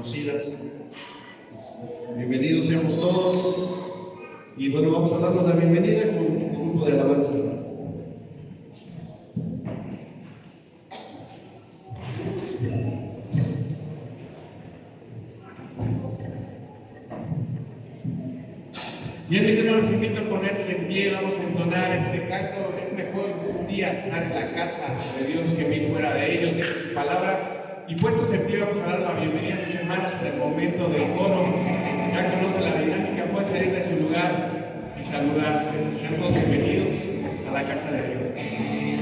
conocidas. Bienvenidos seamos todos. Y bueno, vamos a darnos la bienvenida con un grupo de alabanza. Bien, mis hermanos, invito a ponerse en pie. Vamos a entonar este canto. Es mejor un día estar en la casa de Dios que mil fuera de ellos, dice su palabra. Y puestos en pie, vamos a dar la bienvenida, mis hermanos, hasta el momento del coro. Ya conoce la dinámica, puede salir de su lugar y saludarse. Sean todos bienvenidos a la casa de Dios, mis hermanos.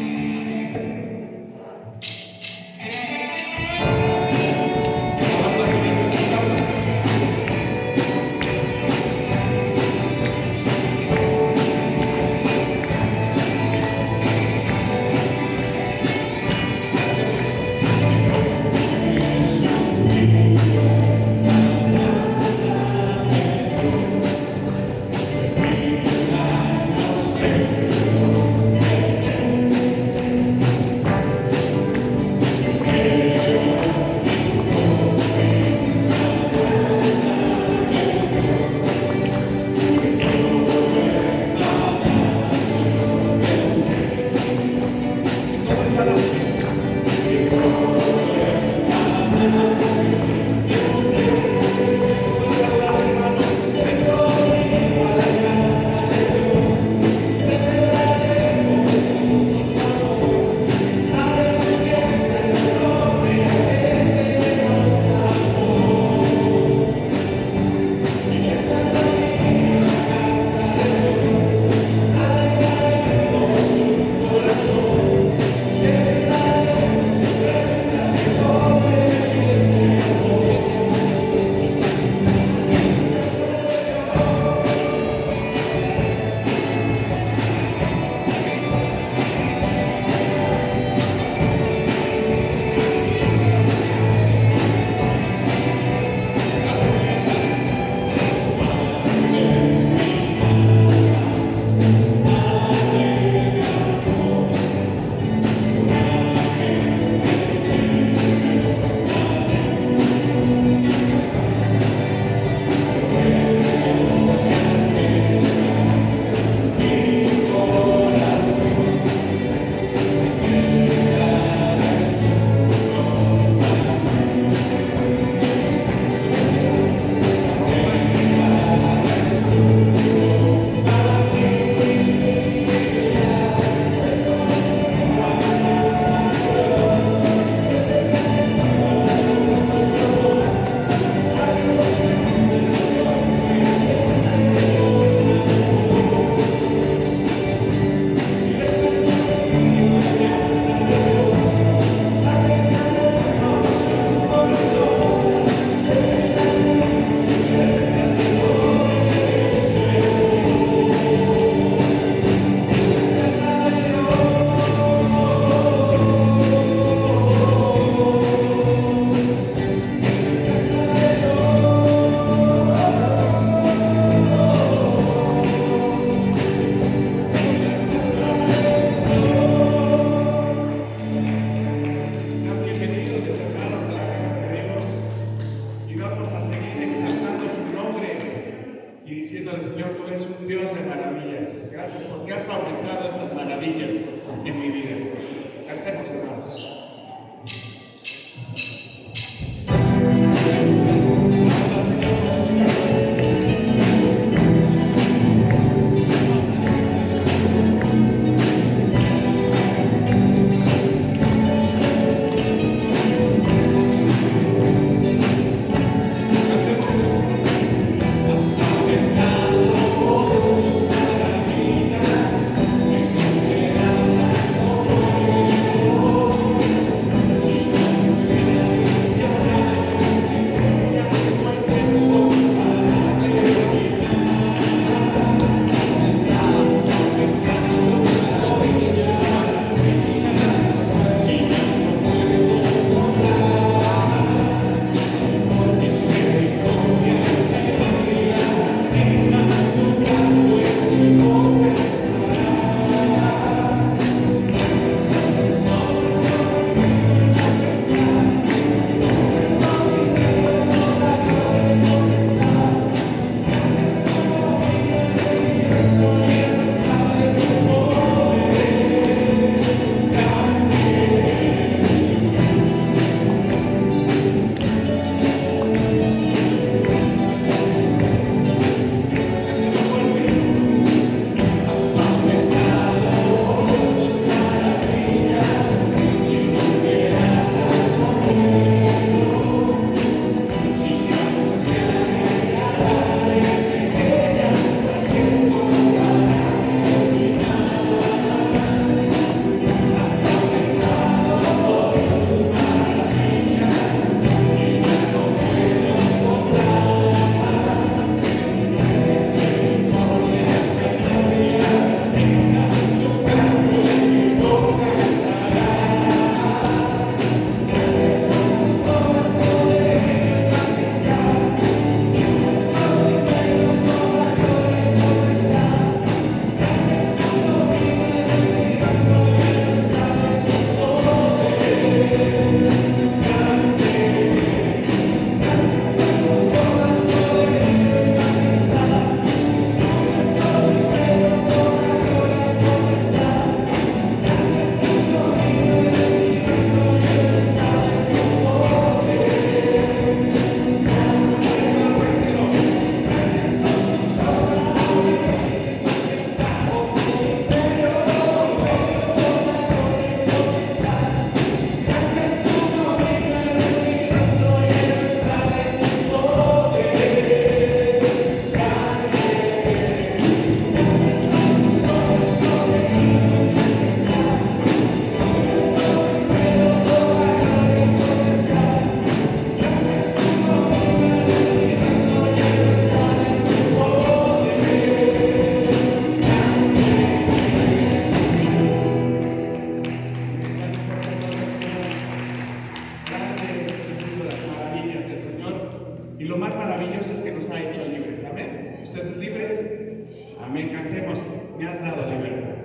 lo más maravilloso es que nos ha hecho libres. Amén. ¿Usted es libre? Amén. Cantemos. Me has dado libertad.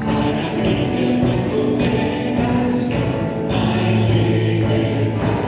Para mí que no comerás, hay libertad.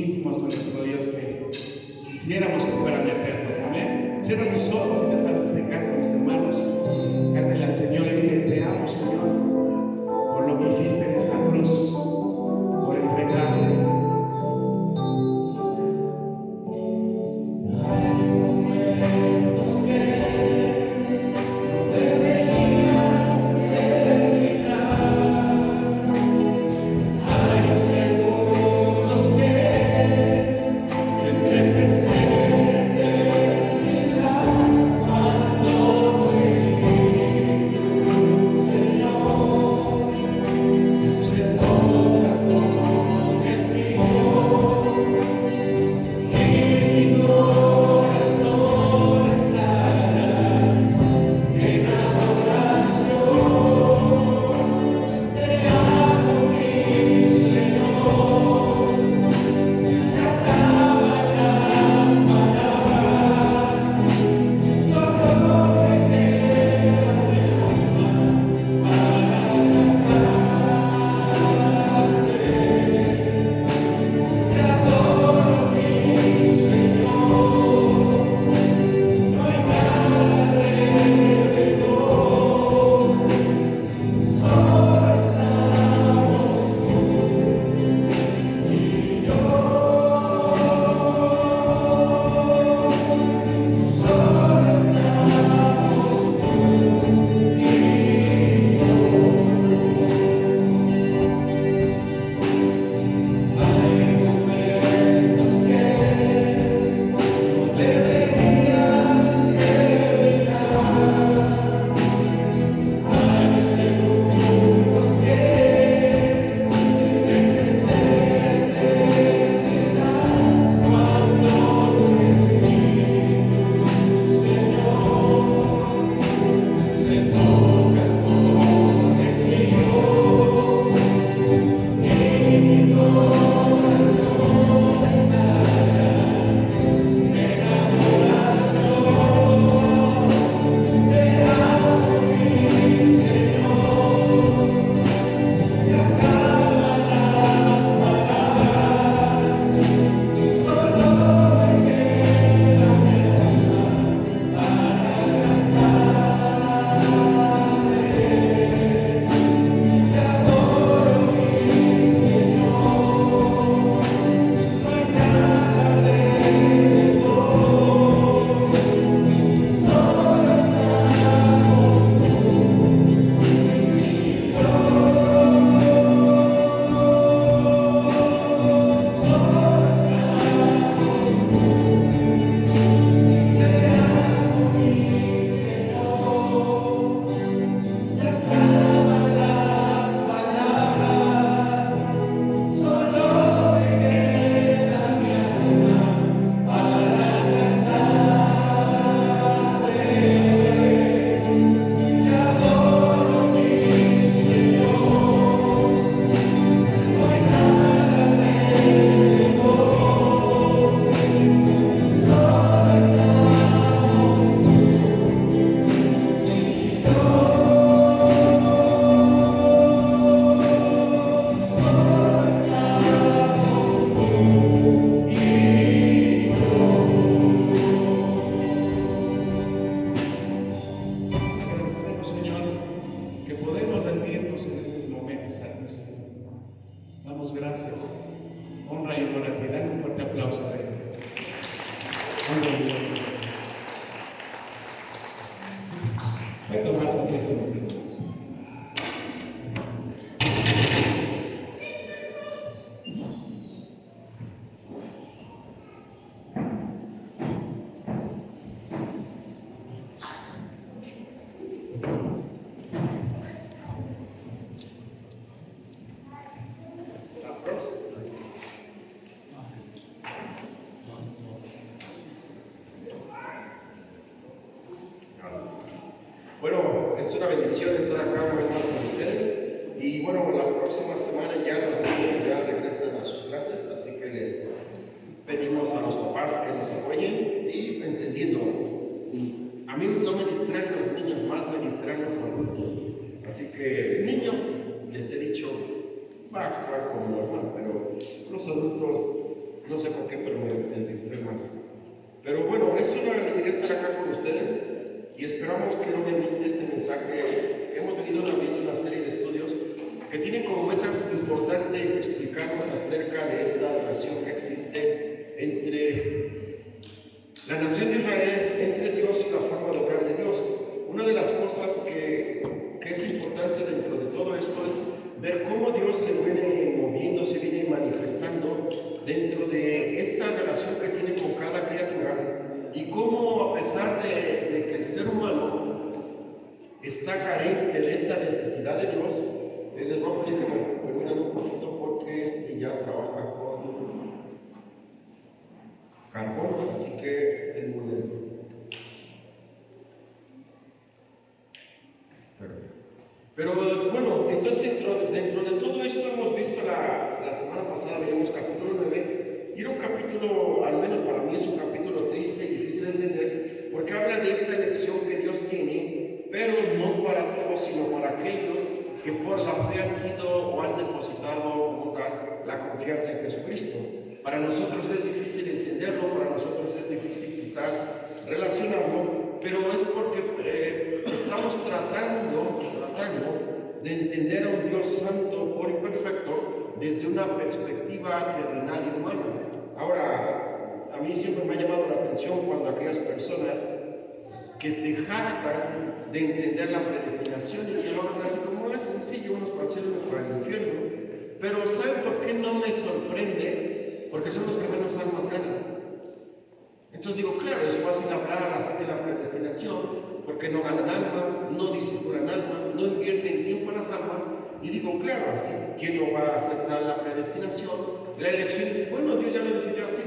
íntimos con nuestro Dios que quisiéramos que fueran eternos. Amén. Cierra tus ojos y te sabes este canto, mis hermanos. Cántale al Señor y dile: te amo, Señor, por lo que hiciste en esta cruz, por entregarte. Voy a tomar su asiento, mis hermanos. Bueno, es una bendición estar acá una vez más con ustedes. Y bueno, la próxima semana ya los niños ya regresan a sus clases, así que les pedimos a los papás que nos apoyen y entendiendo. A mí no me distraen los niños, más me distraen los adultos. Así que el niño, les he dicho, va a actuar como normal, pero los adultos No sé por qué, pero me distrae más. Pero bueno, es una alegría estar acá con ustedes y esperamos que obviamente este mensaje, hemos venido viendo una serie de estudios que tienen como meta importante explicarnos acerca de esta relación que existe entre la nación de Israel, entre Dios y la forma de obrar de Dios. Una de las cosas que es importante dentro de todo esto es ver cómo Dios se viene moviendo, se viene manifestando dentro de esta relación que tiene con cada criatura y cómo, a pesar de que el ser humano está carente de esta necesidad de Dios, les voy a pedir que me permitan un poquito porque ya trabaja con carbón, así que es muy lento. Pero bueno, entonces dentro de todo esto hemos visto la semana pasada, veíamos capítulo 9, y era un capítulo, al menos para mí es un capítulo triste y difícil de entender, porque habla de esta elección que Dios tiene, pero no para todos, sino para aquellos que por la fe han sido o han depositado como tal la confianza en Jesucristo. Para nosotros es difícil entenderlo, para nosotros es difícil quizás relacionarlo, pero es porque estamos tratando de entender a un Dios santo, puro y perfecto desde una perspectiva terrenal y humana. Ahora, a mí siempre me ha llamado la atención cuando aquellas personas que se jactan de entender la predestinación y que lo hablan así como es sencillo, unos para el cielo, unos para el infierno. Pero ¿saben por qué no me sorprende? Porque son los que menos almas ganan. Entonces digo, claro, es fácil hablar así de la predestinación, porque no ganan almas, no disipulan almas, no invierten tiempo en las almas, y digo, claro, así, ¿quién no va a aceptar la predestinación? La elección dice, bueno, Dios ya lo decidió así,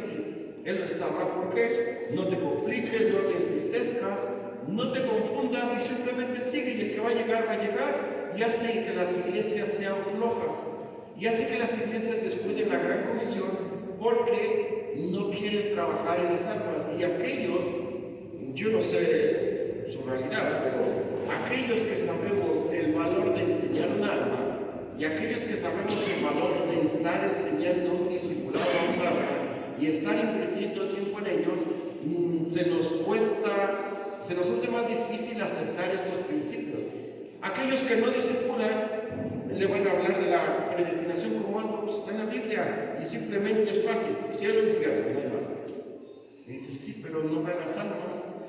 Él sabrá por qué, no te compliques, no te entristezcas, no te confundas y simplemente sigue, y el que va a llegar, y hace que las iglesias sean flojas, y hace que las iglesias descuiden la gran comisión, porque no quieren trabajar en las almas, y aquellos, yo no sé su realidad, pero aquellos que sabemos el valor de enseñar un alma, y aquellos que sabemos el valor de estar enseñando un discipulado a un alma, y estar invirtiendo tiempo en ellos, se nos cuesta, se nos hace más difícil aceptar estos principios. Aquellos que no discipulan, le van a hablar de la predestinación como algo, pues está en la Biblia, y simplemente es fácil, cielo y infierno, no hay más. Y dice, sí, pero no van las almas,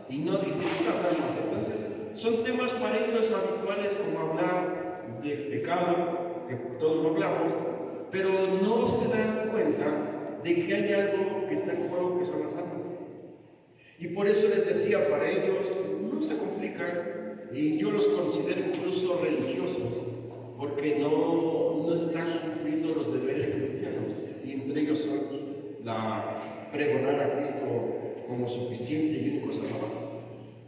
y no disipulan las almas. Entonces, son temas para ellos habituales como hablar de pecado, que todos lo hablamos, pero no se dan cuenta de que hay algo que está en juego, que son las almas. Y por eso les decía, para ellos no se complican, y yo los considero incluso religiosos, porque no están cumpliendo los deberes cristianos, y entre ellos son la pregonar a Cristo como suficiente y único Salvador.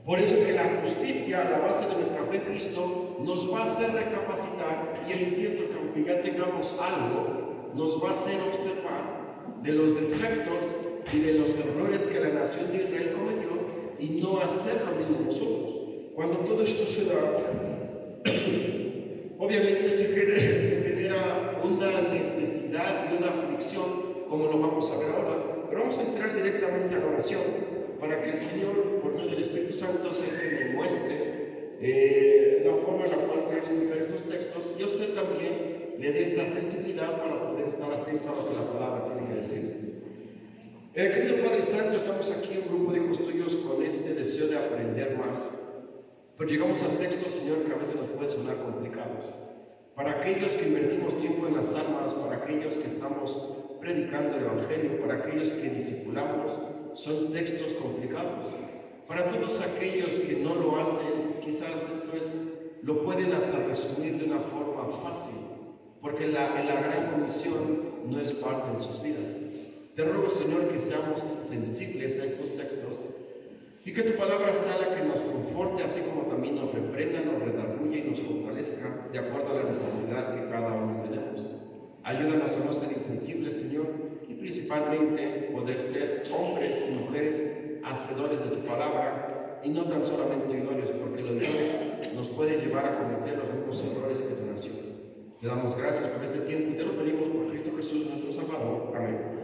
Por eso que la justicia, la base de nuestra fe en Cristo, nos va a hacer recapacitar, y es cierto que aunque ya tengamos algo, nos va a hacer observar de los defectos y de los errores que la nación de Israel cometió y no hacer lo mismo nosotros. Cuando todo esto se da, obviamente se genera una necesidad y una aflicción, como lo vamos a ver ahora. Pero vamos a entrar directamente a la oración para que el Señor, por medio del Espíritu Santo, sea el que me muestre la forma en la cual voy a explicar estos textos, y a usted también le dé esta sensibilidad para poder estar atento a lo que la palabra tiene que decirnos. Querido Padre Santo, estamos aquí un grupo de hijos tuyos con este deseo de aprender más, pero llegamos al texto, Señor, que a veces nos pueden sonar complicados. Para aquellos que invertimos tiempo en las almas, para aquellos que estamos predicando el Evangelio, para aquellos que discipulamos, son textos complicados. Para todos aquellos que no lo hacen, quizás lo pueden hasta resumir de una forma fácil, porque la gran comisión no es parte de sus vidas. Te ruego, Señor, que seamos sensibles a estos textos y que tu palabra sea la que nos conforte, así como también nos reprenda, nos redarguya y nos fortalezca de acuerdo a la necesidad que cada uno tenemos. Ayúdanos a no ser insensibles, Señor, y principalmente poder ser hombres y mujeres hacedores de tu palabra y no tan solamente oidores, porque los oidores nos pueden llevar a cometer los mismos errores que tu nación. Te damos gracias por este tiempo y te lo pedimos por Cristo Jesús, nuestro Salvador. Amén.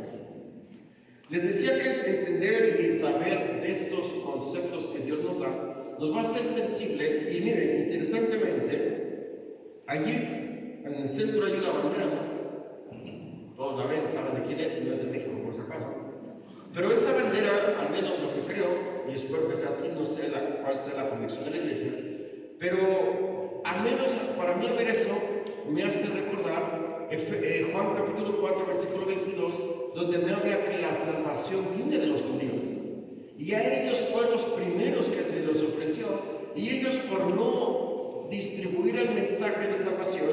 Les decía que entender y saber de estos conceptos que Dios nos da nos va a hacer sensibles. Y miren, interesantemente, allí en el centro hay una bandera. Todos la ven, saben de quién es, no es de México por si acaso. Pero esa bandera, al menos lo que creo, y espero que sea así, no sé cuál sea la convicción de la iglesia, pero al menos para mí ver eso me hace recordar Juan capítulo 4, versículo 22, donde me habla que la salvación viene de los judíos. Y a ellos fueron los primeros que se les ofreció, y ellos por no distribuir el mensaje de salvación,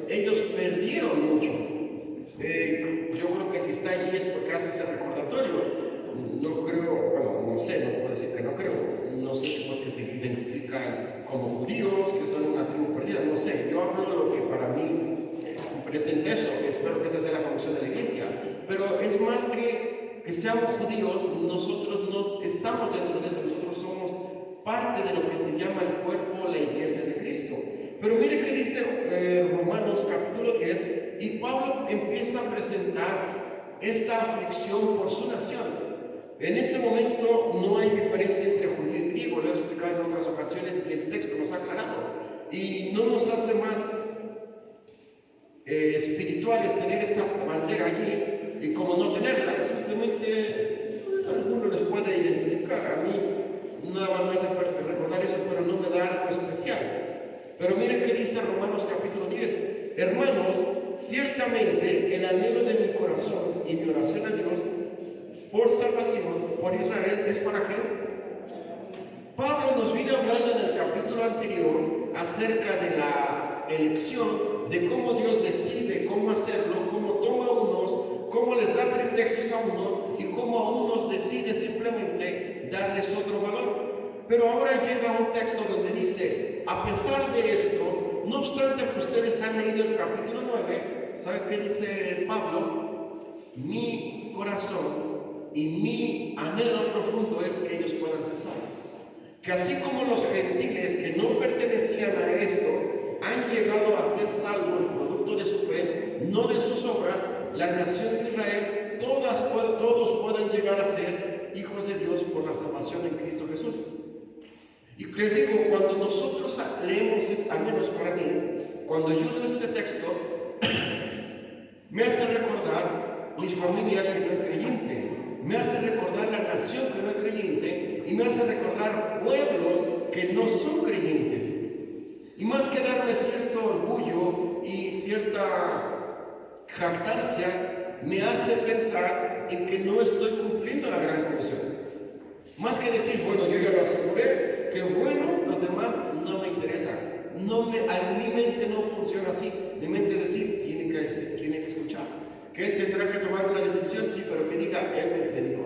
ellos perdieron mucho. Yo creo que si está allí es porque hace ese recordatorio. No creo, bueno, no sé, no puedo decir que no creo, no sé si porque se identifican como judíos, que son una tribu perdida, no sé, yo hablo de lo que para mí presenta eso, espero que esa sea la convicción de la iglesia, pero es más que seamos judíos, nosotros no estamos dentro de eso, nosotros somos parte de lo que se llama el cuerpo, la iglesia de Cristo. Pero mire que dice Romanos capítulo 10, y Pablo empieza a presentar esta aflicción por su nación. En este momento no hay diferencia entre judío y griego, lo he explicado en otras ocasiones y el texto nos ha aclarado. Y no nos hace más espirituales tener esta bandera allí y como no tenerla. Simplemente a algunos les puede identificar, a mí nada más me hace recordar eso, pero no me da algo especial. Pero miren qué dice Romanos capítulo 10. Hermanos, ciertamente el anhelo de mi corazón y mi oración a Dios por salvación, por Israel, ¿es para qué? Pablo nos viene hablando en el capítulo anterior acerca de la elección, de cómo Dios decide cómo hacerlo, cómo toma a unos, cómo les da privilegios a unos y cómo a unos decide simplemente darles otro valor. Pero ahora llega un texto donde dice, a pesar de esto, no obstante que ustedes han leído el capítulo 9, ¿sabe qué dice Pablo? Mi corazón y mi anhelo profundo es que ellos puedan ser salvos. Que así como los gentiles que no pertenecían a esto han llegado a ser salvos producto de su fe, no de sus obras, la nación de Israel, todos puedan llegar a ser hijos de Dios por la salvación en Cristo Jesús. Y les digo, cuando nosotros leemos, al menos para mí, cuando yo leo este texto, me hace recordar mi familia que no es creyente, me hace recordar la nación que no es creyente y me hace recordar pueblos que no son creyentes. Y más que darme cierto orgullo y cierta jactancia, me hace pensar en que no estoy cumpliendo la gran comisión. Más que decir, bueno, yo ya lo aseguré, que bueno, los demás no me interesan. Mi mente no funciona así. Mi mente decir, tiene que escuchar. Que él tendrá que tomar una decisión, sí, pero que diga, él me predicó.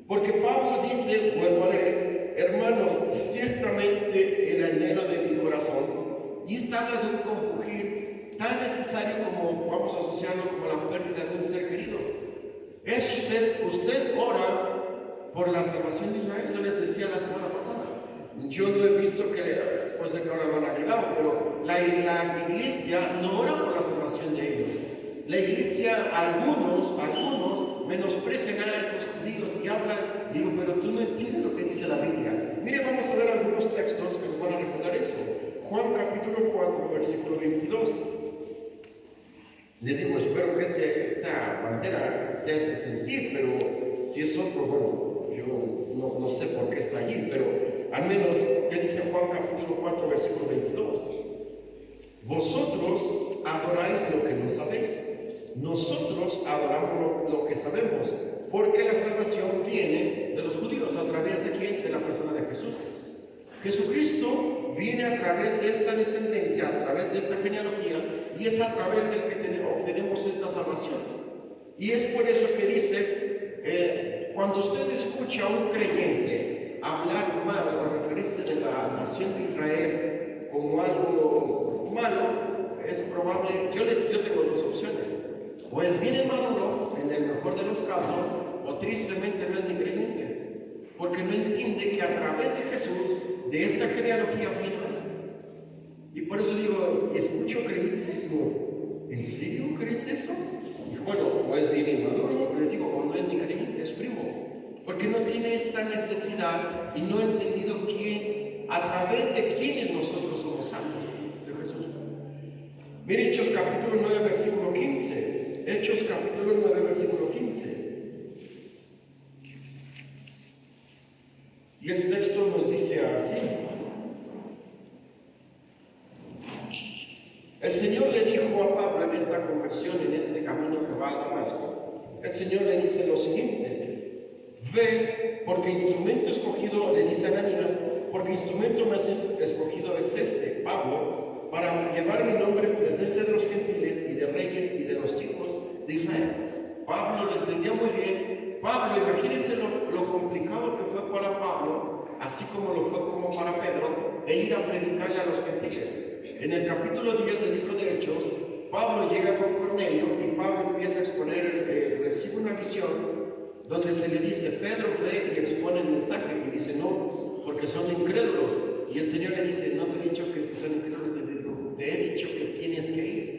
Porque Pablo dice, vuelvo a leer, hermanos, ciertamente el anhelo de mi corazón, y esta habla de un compugir tan necesario como, vamos a asociarlo como la pérdida de un ser querido. Es usted ora por la salvación de Israel, no les decía la semana pasada. Yo no he visto que, pues de que ahora lo han agregado, pero la iglesia no ora por la salvación de ellos. La iglesia, algunos menosprecian a estos judíos y hablan, digo, pero tú no entiendes lo que dice la Biblia. Mire, vamos a ver algunos textos que nos van a recordar eso. Juan capítulo 4, versículo 22. Le digo, espero que esta bandera se hace sentir, pero si es otro, bueno, yo no sé por qué está allí, pero al menos, ¿qué dice Juan capítulo 4, versículo 22? Vosotros adoráis lo que no sabéis. Nosotros adoramos lo que sabemos, porque la salvación viene de los judíos. ¿A través de quién? De la persona de Jesús. Jesucristo viene a través de esta descendencia, a través de esta genealogía, y es a través del que obtenemos esta salvación. Y es por eso que dice, cuando usted escucha a un creyente hablar mal o referirse de la nación de Israel como algo malo, es probable, yo tengo dos opciones. O es bien inmaduro, en el mejor de los casos, o tristemente no es ni creyente, porque no entiende que a través de Jesús, de esta genealogía vino. Y por eso digo, escucho creyentes y digo, ¿en serio crees eso? Y bueno, o es bien inmaduro, les digo, o no es ni creyente, es primo. Porque no tiene esta necesidad y no ha entendido quién, a través de quiénes nosotros somos salvos, de Jesús. Mire Hechos capítulo 9, versículo 15. Hechos capítulo 9, versículo 15. Y el texto nos dice así. El Señor le dijo a Pablo en esta conversión, en este camino que va a Damasco, el Señor le dice lo siguiente: ve, porque instrumento escogido, le dice a Ananías, porque instrumento más escogido es este, Pablo, para llevar mi nombre en presencia de los gentiles y de reyes y de los hijos de Israel. Pablo lo entendía muy bien. Pablo, imagínense lo complicado que fue para Pablo, así como lo fue como para Pedro, e ir a predicarle a los gentiles. En el capítulo 10 del libro de Hechos, Pablo llega con Cornelio y Pablo empieza a exponer, recibe una visión donde se le dice: Pedro ve y expone el mensaje, y dice: no, porque son incrédulos. Y el Señor le dice: no te he dicho que si son incrédulos, te he dicho que tienes que ir.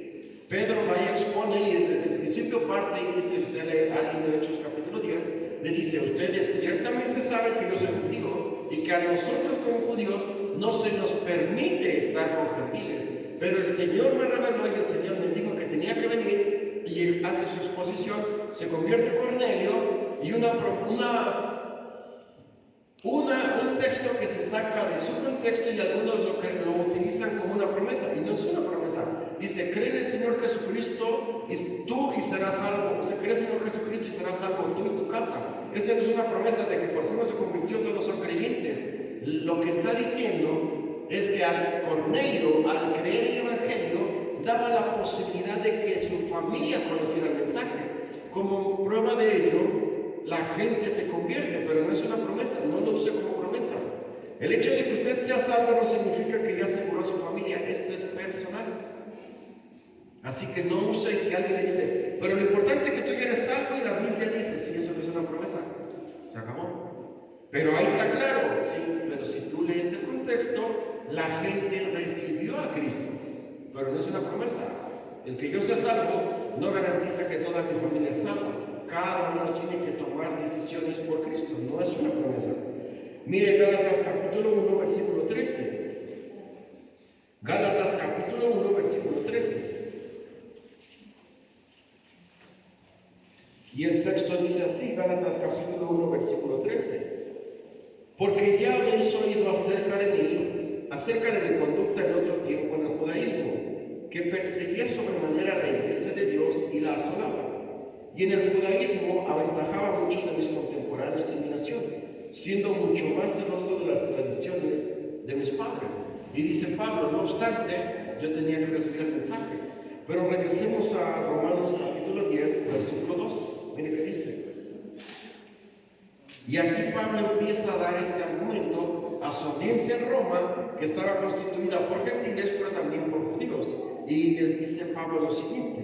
Pedro va y expone, y desde el principio parte y dice, usted lee alguien de Hechos capítulo 10, le dice: ustedes ciertamente saben que yo soy judío y que a nosotros como judíos no se nos permite estar con gentiles, pero el Señor me reveló y el Señor me dijo que tenía que venir, y él hace su exposición, se convierte Cornelio, y un texto que se saca de su contexto, y algunos lo utilizan como una promesa, y no es una promesa. Dice: cree en el Señor Jesucristo y tú y serás salvo. Se cree en el Señor Jesucristo y serás salvo tú y tu casa. Esa no es una promesa de que por uno se convirtió todos son creyentes. Lo que está diciendo es que al Cornelio, al creer el Evangelio, daba la posibilidad de que su familia conociera el mensaje. Como prueba de ello, la gente se convierte, pero no es una promesa, no lo use como promesa. El hecho de que usted sea salvo no significa que ya aseguró a su familia, esto es personal. Así que no use, si alguien le dice, pero lo importante es que tú ya eres salvo, y la Biblia dice, si eso no es una promesa, se acabó. Pero ahí está claro, sí, pero si tú lees el contexto, la gente recibió a Cristo, pero no es una promesa. El que yo sea salvo no garantiza que toda mi familia es salva. Cada uno tiene que tomar decisiones por Cristo, no es una promesa. Mire Gálatas capítulo 1, versículo 13. Gálatas capítulo 1, versículo 13. Y el texto dice así, Gálatas capítulo 1, versículo 13. Porque ya habéis oído acerca de mi conducta en otro tiempo en el judaísmo, que perseguía sobremanera la iglesia de Dios y la asolaba. Y en el judaísmo aventajaba a muchos de mis contemporáneos en mi nación, siendo mucho más celoso de las tradiciones de mis padres. Y dice Pablo: no obstante, yo tenía que recibir el mensaje. Pero regresemos a Romanos capítulo 10, versículo 2. Mire qué dice. Y aquí Pablo empieza a dar este argumento a su audiencia en Roma, que estaba constituida por gentiles, pero también por judíos. Y les dice Pablo lo siguiente: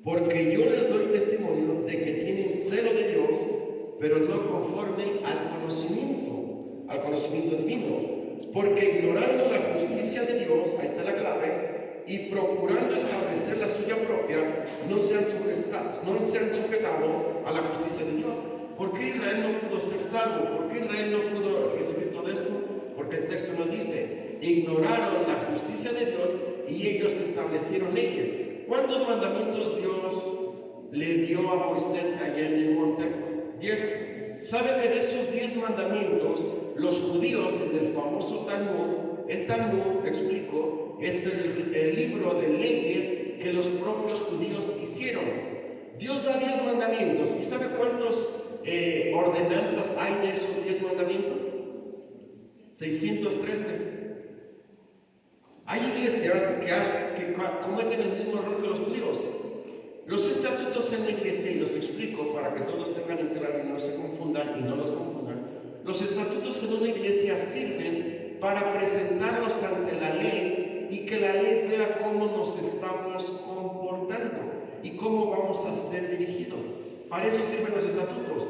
porque yo les doy testimonio de que tienen celo de Dios, pero no conforme al conocimiento divino. Porque ignorando la justicia de Dios, ahí está la clave, y procurando establecer la suya propia, no se han sujetado a la justicia de Dios. ¿Por qué Israel no pudo ser salvo? ¿Por qué Israel no pudo recibir todo esto? Porque el texto nos dice: ignoraron la justicia de Dios y ellos establecieron leyes. ¿Cuántos mandamientos Dios le dio a Moisés allá en el monte? 10. ¿Sabe que de esos 10 mandamientos, los judíos, en el famoso Talmud, el Talmud, explico, es el libro de leyes que los propios judíos hicieron? Dios da 10 mandamientos. ¿Y sabe cuántas ordenanzas hay de esos 10 mandamientos? 613. Hay iglesias que cometen el mismo error que los judíos. Los estatutos en la iglesia, y los explico para que todos tengan en claro y no se confundan y no los confundan. Los estatutos en una iglesia sirven para presentarlos ante la ley y que la ley vea cómo nos estamos comportando y cómo vamos a ser dirigidos. Para eso sirven los estatutos.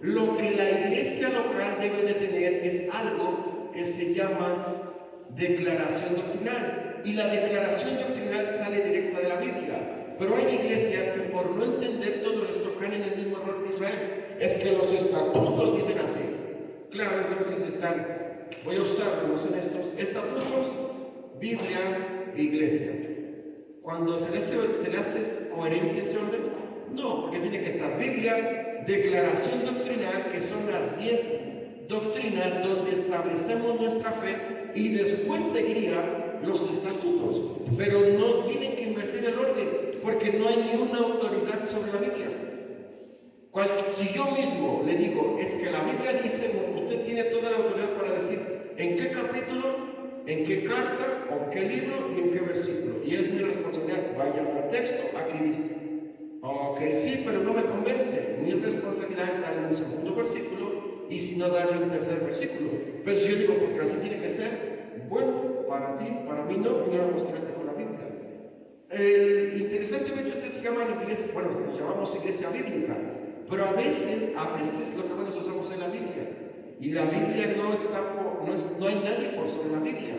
Lo que la iglesia local debe de tener es algo que se llama declaración doctrinal, y la declaración doctrinal sale directa de la Biblia. Pero hay iglesias que por no entender todo esto caen en el mismo error que Israel. Es que los estatutos dicen así. Claro, entonces voy a usarlos en estos estatutos, Biblia e iglesia. Cuando se le hace coherente ese orden, no, porque tiene que estar Biblia, declaración doctrinal, que son las 10 doctrinas donde establecemos nuestra fe, y después seguiría los estatutos. Pero no tienen que invertir el orden, porque no hay ni una autoridad sobre la Biblia. Si yo mismo le digo, es que la Biblia dice, bueno, usted tiene toda la autoridad para decir en qué capítulo, en qué carta, o en qué libro y en qué versículo. Y es mi responsabilidad, vaya al texto, aquí dice. Ok, sí, pero no me convence. Mi responsabilidad es darle un segundo versículo, y si no, darle un tercer versículo. Pero si yo digo, porque así tiene que ser, bueno, para ti, para mí no, y no lo mostraste con la Biblia. Interesantemente, ustedes llaman iglesia, bueno, llamamos iglesia bíblica, pero a veces lo que menos usamos es la Biblia. Y la Biblia no hay nadie por sobre la Biblia.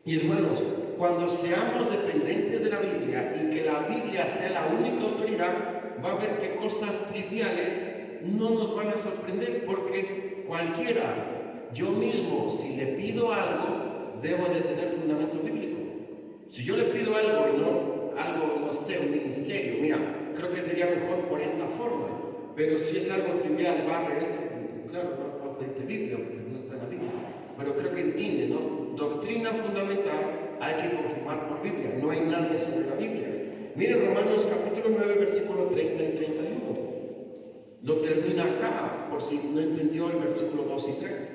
Y hermanos, cuando seamos dependientes de la Biblia y que la Biblia sea la única autoridad, va a ver que cosas triviales no nos van a sorprender, porque cualquiera, yo mismo, si le pido algo, debo de tener fundamento bíblico. Si yo le pido algo no sé, un ministerio, mira, creo que sería mejor por esta forma. Pero si es algo trivial, barre esto, claro, no pedirte Biblia, porque no está en la Biblia. Pero creo que entiende, ¿no? Doctrina fundamental hay que confirmar por Biblia. No hay nadie sobre la Biblia. Miren Romanos capítulo 9, versículo 30 y 31. Lo termina acá, por si no entendió el versículo 2 y 3.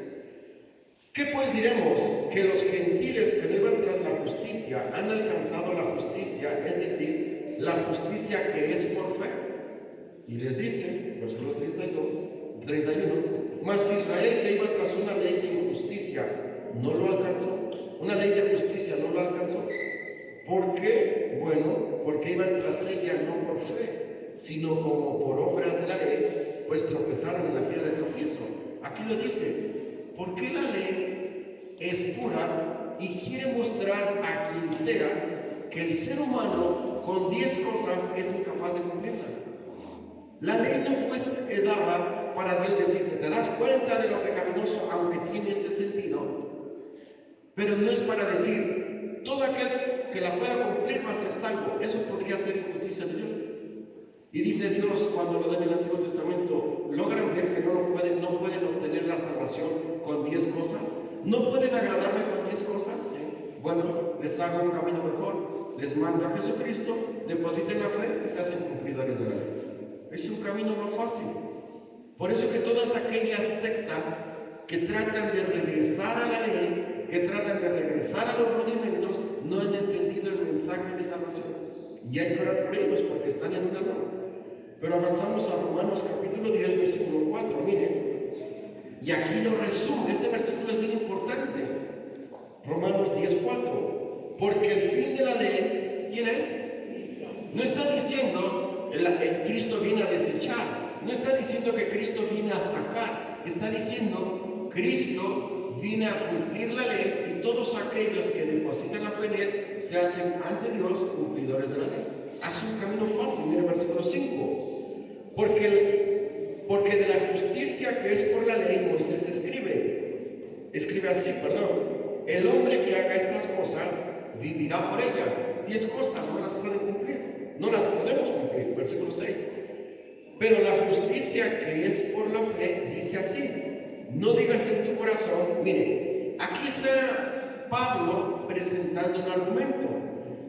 ¿Qué pues diremos? Que los gentiles que no iban tras la justicia han alcanzado la justicia, es decir, la justicia que es por fe. Y les dice, versículo 31, mas Israel que iba tras una ley de injusticia no lo alcanzó. Una ley de justicia no lo alcanzó. ¿Por qué? Bueno, porque iban tras ella no por fe, sino como por obras de la ley, pues tropezaron en la piedra de tropiezo. Aquí lo dice. ¿Por qué la ley es pura y quiere mostrar a quien sea que el ser humano con 10 cosas es incapaz de cumplirla? La ley no fue dada para Dios decirte, te das cuenta de lo pecaminoso, aunque tiene ese sentido, pero no es para decir, todo aquel que la pueda cumplir va a ser salvo. Eso podría ser injusticia de Dios. Y dice Dios, cuando lo da en el Antiguo Testamento, logran ver que no pueden obtener la salvación con 10 cosas, no pueden agradarme con 10 cosas. ¿Sí? Bueno, les hago un camino mejor, les mando a Jesucristo, depositen la fe y se hacen cumplidores de la ley. Es un camino más fácil. Por eso que todas aquellas sectas que tratan de regresar a la ley, que tratan de regresar a los rudimentos, no han entendido el mensaje de salvación. Y hay que orar por ellos porque están en un error. Pero avanzamos a Romanos capítulo 10, versículo 4, miren. Y aquí lo resume, este versículo es bien importante. Romanos 10, 4. Porque el fin de la ley, ¿quién es? No está diciendo el Cristo viene a desechar, no está diciendo que Cristo viene a sacar, está diciendo Cristo viene a cumplir la ley, y todos aquellos que depositan la fe en Él se hacen ante Dios cumplidores de la ley. Hace un camino fácil, mire el versículo 5. Porque de la justicia que es por la ley, Moisés escribe así, el hombre que haga estas cosas vivirá por ellas. 10 cosas no las pueden cumplir, no las podemos cumplir. Versículo 6. Pero la justicia que es por la fe dice así: no digas en tu corazón. Mire, aquí está Pablo presentando un argumento,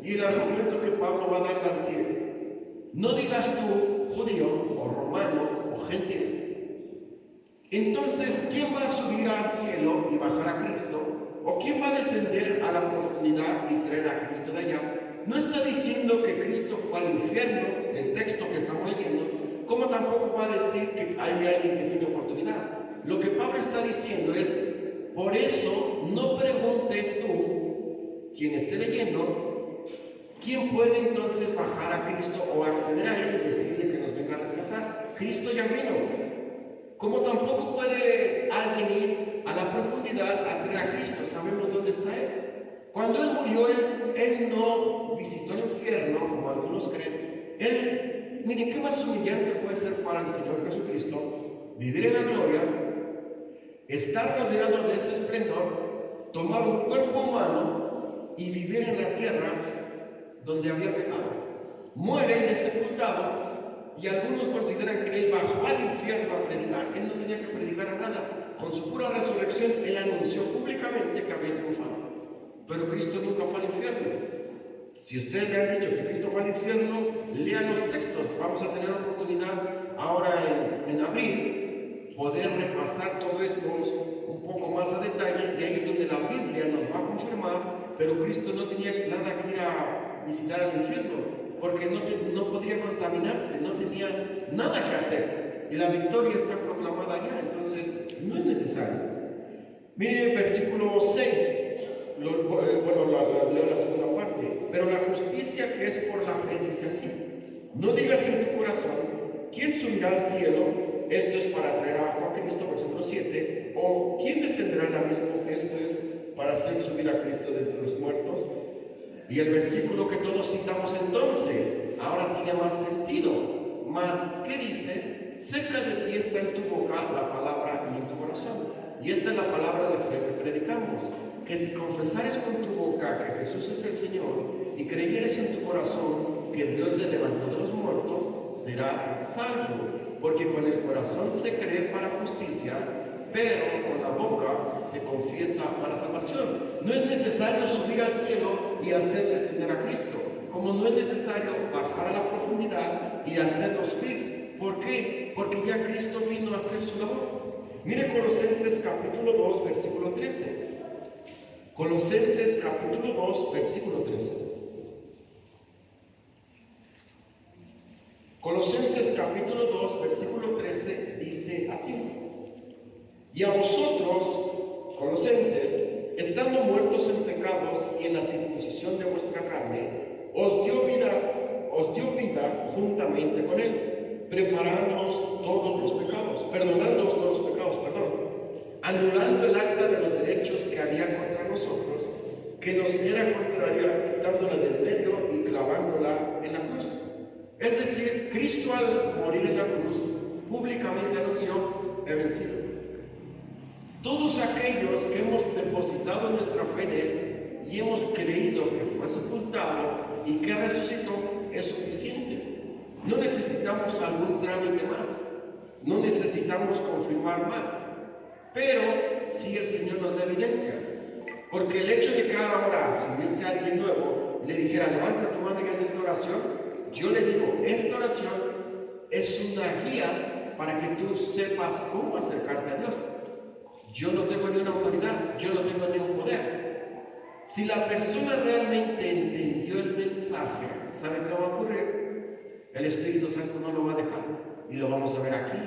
y el argumento que Pablo va a dar al cielo: no digas tú, judío o romano o gentil. Entonces, ¿quién va a subir al cielo y bajar a Cristo? ¿O quién va a descender a la profundidad y traer a Cristo de allá? No está diciendo que Cristo fue al infierno, el texto que estamos leyendo, como tampoco va a decir que hay alguien que tiene oportunidad. Lo que Pablo está diciendo es: por eso no preguntes tú, quien esté leyendo, ¿quién puede entonces bajar a Cristo o acceder a Él y decirle que nos venga a rescatar? Cristo ya vino. Como tampoco puede alguien ir a la profundidad a traer a Cristo. Sabemos dónde está Él. Cuando Él murió, él no visitó el infierno, como algunos creen. Miren, ¿qué más humillante puede ser para el Señor Jesucristo vivir en la gloria, estar rodeado de ese esplendor, tomar un cuerpo humano y vivir en la tierra donde había pecado? Muere y es sepultado, y algunos consideran que Él bajó al infierno a predicar. Él no tenía que predicar a nada. Con su pura resurrección, Él anunció públicamente que había triunfado. Pero Cristo nunca fue al infierno. Si ustedes le han dicho que Cristo fue al infierno, lean los textos. Vamos a tener oportunidad ahora en abril poder repasar todo esto un poco más a detalle, y ahí es donde la Biblia nos va a confirmar. Pero Cristo no tenía nada que ir a visitar al infierno, porque no podría contaminarse, no tenía nada que hacer, y la victoria está proclamada ya. Entonces no es necesario. Mire versículo 6. Leo la segunda parte. Pero la justicia que es por la fe dice así: no digas en tu corazón, ¿quién subirá al cielo? Esto es para traer abajo a Cristo, versículo 7. O ¿quién descenderá al abismo? Esto es para hacer subir a Cristo de entre los muertos. Y el versículo que todos citamos entonces ahora tiene más sentido. Mas, ¿qué dice? Cerca de ti está en tu boca la palabra y en tu corazón. Y esta es la palabra de fe que predicamos: que si confesares con tu boca que Jesús es el Señor y creyeres en tu corazón que Dios le levantó de los muertos, serás salvo. Porque con el corazón se cree para justicia, pero con la boca se confiesa para salvación. No es necesario subir al cielo y hacer descender a Cristo, como no es necesario bajar a la profundidad y hacerlo subir. ¿Por qué? Porque ya Cristo vino a hacer su labor. Mire Colosenses capítulo 2, versículo 13. Colosenses capítulo 2, versículo 13. Colosenses capítulo 2, versículo 13 dice así: y a vosotros, colosenses, estando muertos en pecados y en la circuncisión de vuestra carne, os dio vida juntamente con Él, preparándoos todos los pecados, perdonándoos todos los pecados, anulando el acta de los derechos que había contra nosotros, que nos era contraria, quitándola del medio y clavándola en la cruz. Es decir, Cristo al morir en la cruz públicamente anunció: he vencido. Todos aquellos que hemos depositado nuestra fe en Él y hemos creído que fue sepultado y que resucitó, es suficiente. No necesitamos algún trámite más, no necesitamos confirmar más, pero sí el Señor nos da evidencias. Porque el hecho de que ahora, si hubiese alguien nuevo, le dijera: levanta tu mano y haz esta oración, yo le digo, esta oración es una guía para que tú sepas cómo acercarte a Dios. Yo no tengo ni una autoridad, yo no tengo ni un poder. Si la persona realmente entendió el mensaje, ¿sabe qué va a ocurrir? El Espíritu Santo no lo va a dejar, y lo vamos a ver aquí,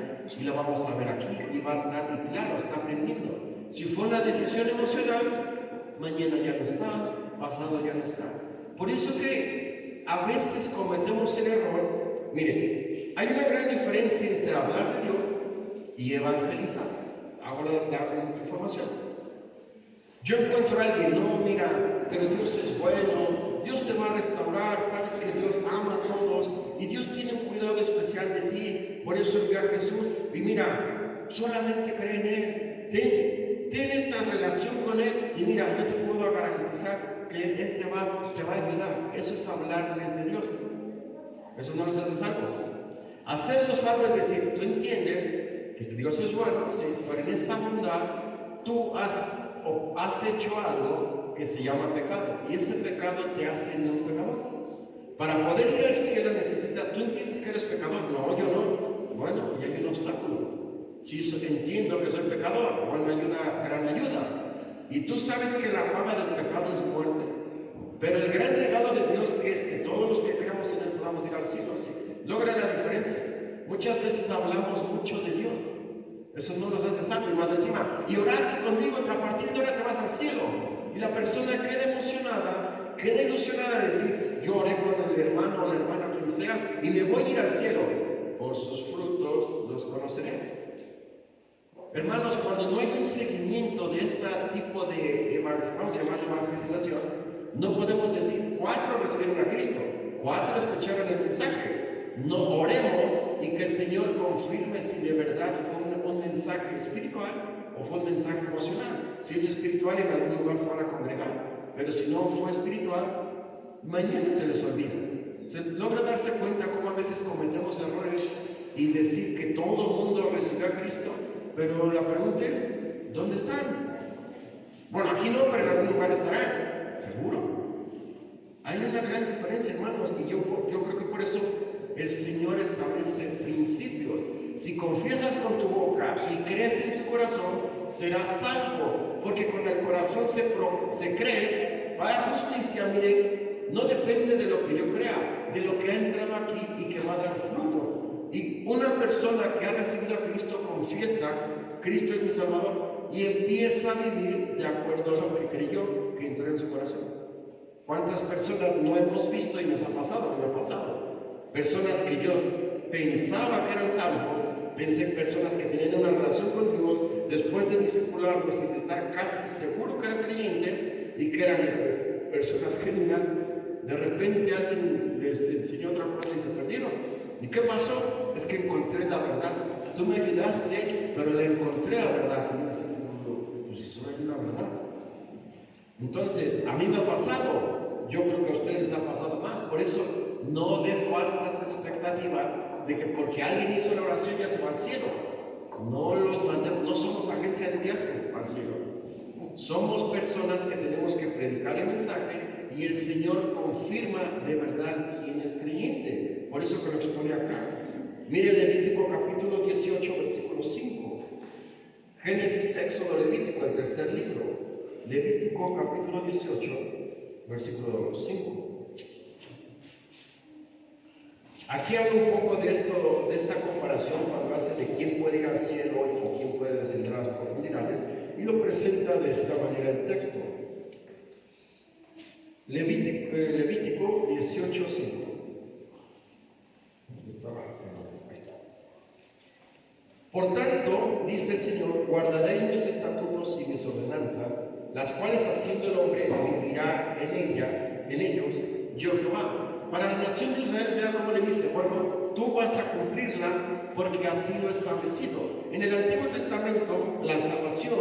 y lo vamos a ver aquí, y va a estar, y claro, está aprendiendo. Si fue una decisión emocional, mañana ya no está, pasado ya no está. Por eso que a veces cometemos el error. Miren, hay una gran diferencia entre hablar de Dios y evangelizar. Hago la información. Yo encuentro a alguien: no, mira, pero Dios es bueno, Dios te va a restaurar, sabes que Dios ama a todos y Dios tiene un cuidado especial de ti, por eso envió a Jesús. Y mira, solamente cree en Él, ten esta relación con Él, y mira, yo te puedo garantizar que Él te va a ayudar. Eso es hablarles de Dios. Eso no los hace salvos. Hacerlos salvos es decir, tú entiendes que Dios es bueno, sí, pero en esa bondad tú has hecho algo que se llama pecado, y ese pecado te hace un pecador. Para poder ir al cielo tú entiendes que eres pecador. No, yo no. Bueno, y hay un obstáculo. Si entiendo que soy pecador, bueno, hay una gran ayuda. Y tú sabes que la paga del pecado es muerte. Pero el gran regalo de Dios es que todos los que creamos en Él podamos ir al cielo. ¿Sí? Logra la diferencia. Muchas veces hablamos mucho de Dios. Eso no nos hace salvo, y más encima, y oraste conmigo que a partir de ahora te vas al cielo. Y la persona queda emocionada, queda ilusionada de decir: yo oré con el hermano o la hermana, quien sea, y me voy a ir al cielo. Por sus frutos los conoceréis. Hermanos, cuando no hay un seguimiento de este tipo de, vamos a llamar evangelización, No podemos decir 4 recibieron a Cristo, 4 escucharon el mensaje. No, oremos y que el Señor confirme si de verdad fue un mensaje espiritual o fue un mensaje emocional. Si es espiritual, en algún lugar se van a congregar, pero si no fue espiritual, mañana se les olvida. Se logra darse cuenta cómo a veces cometemos errores y decir que todo el mundo recibió a Cristo, pero la pregunta es, ¿dónde están? Bueno, aquí no, pero en algún lugar estarán, ¿seguro? Hay una gran diferencia, hermanos, y yo creo que por eso el Señor establece principios. Si confiesas con tu boca y crees en tu corazón, serás salvo, porque con el corazón se cree para justicia. Miren, no depende de lo que yo crea, de lo que ha entrado aquí y que va a dar fruto. Y una persona que ha recibido a Cristo confiesa, Cristo es mi Salvador, y empieza a vivir de acuerdo a lo que creyó, que entró en su corazón. ¿Cuántas personas no hemos visto y nos ha pasado? Me ha pasado. Personas que yo pensaba que eran salvos, pensé en personas que tenían una relación con Dios, después de discipularlos y de estar casi seguro que eran creyentes y que eran personas genuinas, de repente alguien les enseñó otra cosa y se perdieron. ¿Y qué pasó? Es que encontré la verdad. Tú me ayudaste, pero le encontré la verdad. Y yo decía, pues eso no es una verdad. Entonces, a mí me ha pasado, yo creo que a ustedes les ha pasado más, por eso no dé falsas expectativas de que porque alguien hizo la oración ya se va al cielo. No los mandamos, no somos agencia de viajes al cielo. Somos personas que tenemos que predicar el mensaje y el Señor confirma de verdad quién es creyente. Por eso que lo expone acá. Mire Levítico capítulo 18, versículo 5. Génesis, Éxodo, Levítico, el tercer libro. Levítico capítulo 18, versículo 5. Aquí habla un poco de esto, de esta comparación cuando hace de quién puede ir al cielo o quién puede descender a las profundidades, y lo presenta de esta manera el texto. Levítico 18, 5. Por tanto, dice el Señor, guardaré mis estatutos y mis ordenanzas, las cuales haciendo el hombre vivirá en ellos, yo Jehová. Para la nación de Israel, vean cómo le dice, bueno, tú vas a cumplirla porque así lo he establecido. En el Antiguo Testamento, la salvación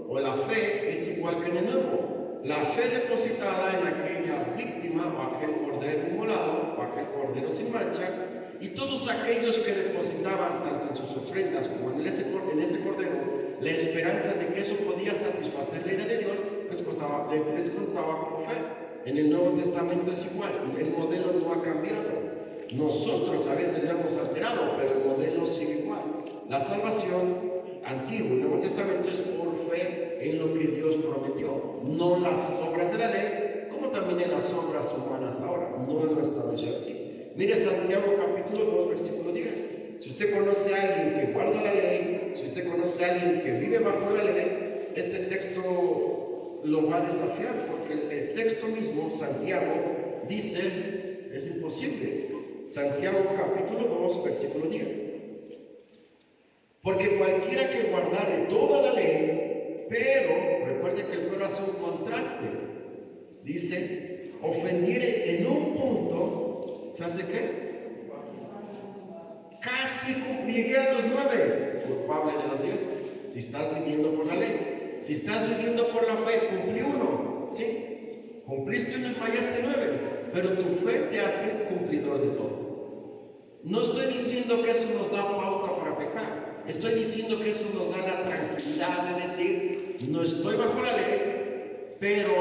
o la fe es igual que en el Nuevo. La fe depositada en aquella víctima o aquel cordero inmolado o aquel cordero sin mancha, y todos aquellos que depositaban tanto en sus ofrendas como en ese cordero la esperanza de que eso podía satisfacer la ira de Dios, les contaba como fe. En el Nuevo Testamento es igual, el modelo no ha cambiado. Nosotros a veces lo hemos alterado, pero el modelo sigue igual. La salvación Antiguo y Nuevo Testamento es por fe en lo que Dios prometió, no las obras de la ley, como también en las obras humanas ahora. No lo estableció así. Mire Santiago capítulo 2, versículo 10. Si usted conoce a alguien que guarda la ley, si usted conoce a alguien que vive bajo la ley, este texto lo va a desafiar, porque el texto mismo, Santiago, dice, es imposible. Santiago capítulo 2, versículo 10. Porque cualquiera que guardare toda la ley, pero, recuerde que el pero hace un contraste, dice, ofendiere en un punto, ¿se hace qué? Casi llegué a los 9, culpable de los 10. Si estás viviendo por la ley, si estás viviendo por la fe, cumplí 1, ¿sí? Cumpliste 1 y fallaste 9, pero tu fe te hace cumplidor de todo. No estoy diciendo que eso nos da pauta para pecar, estoy diciendo que eso nos da la tranquilidad de decir, no estoy bajo la ley, pero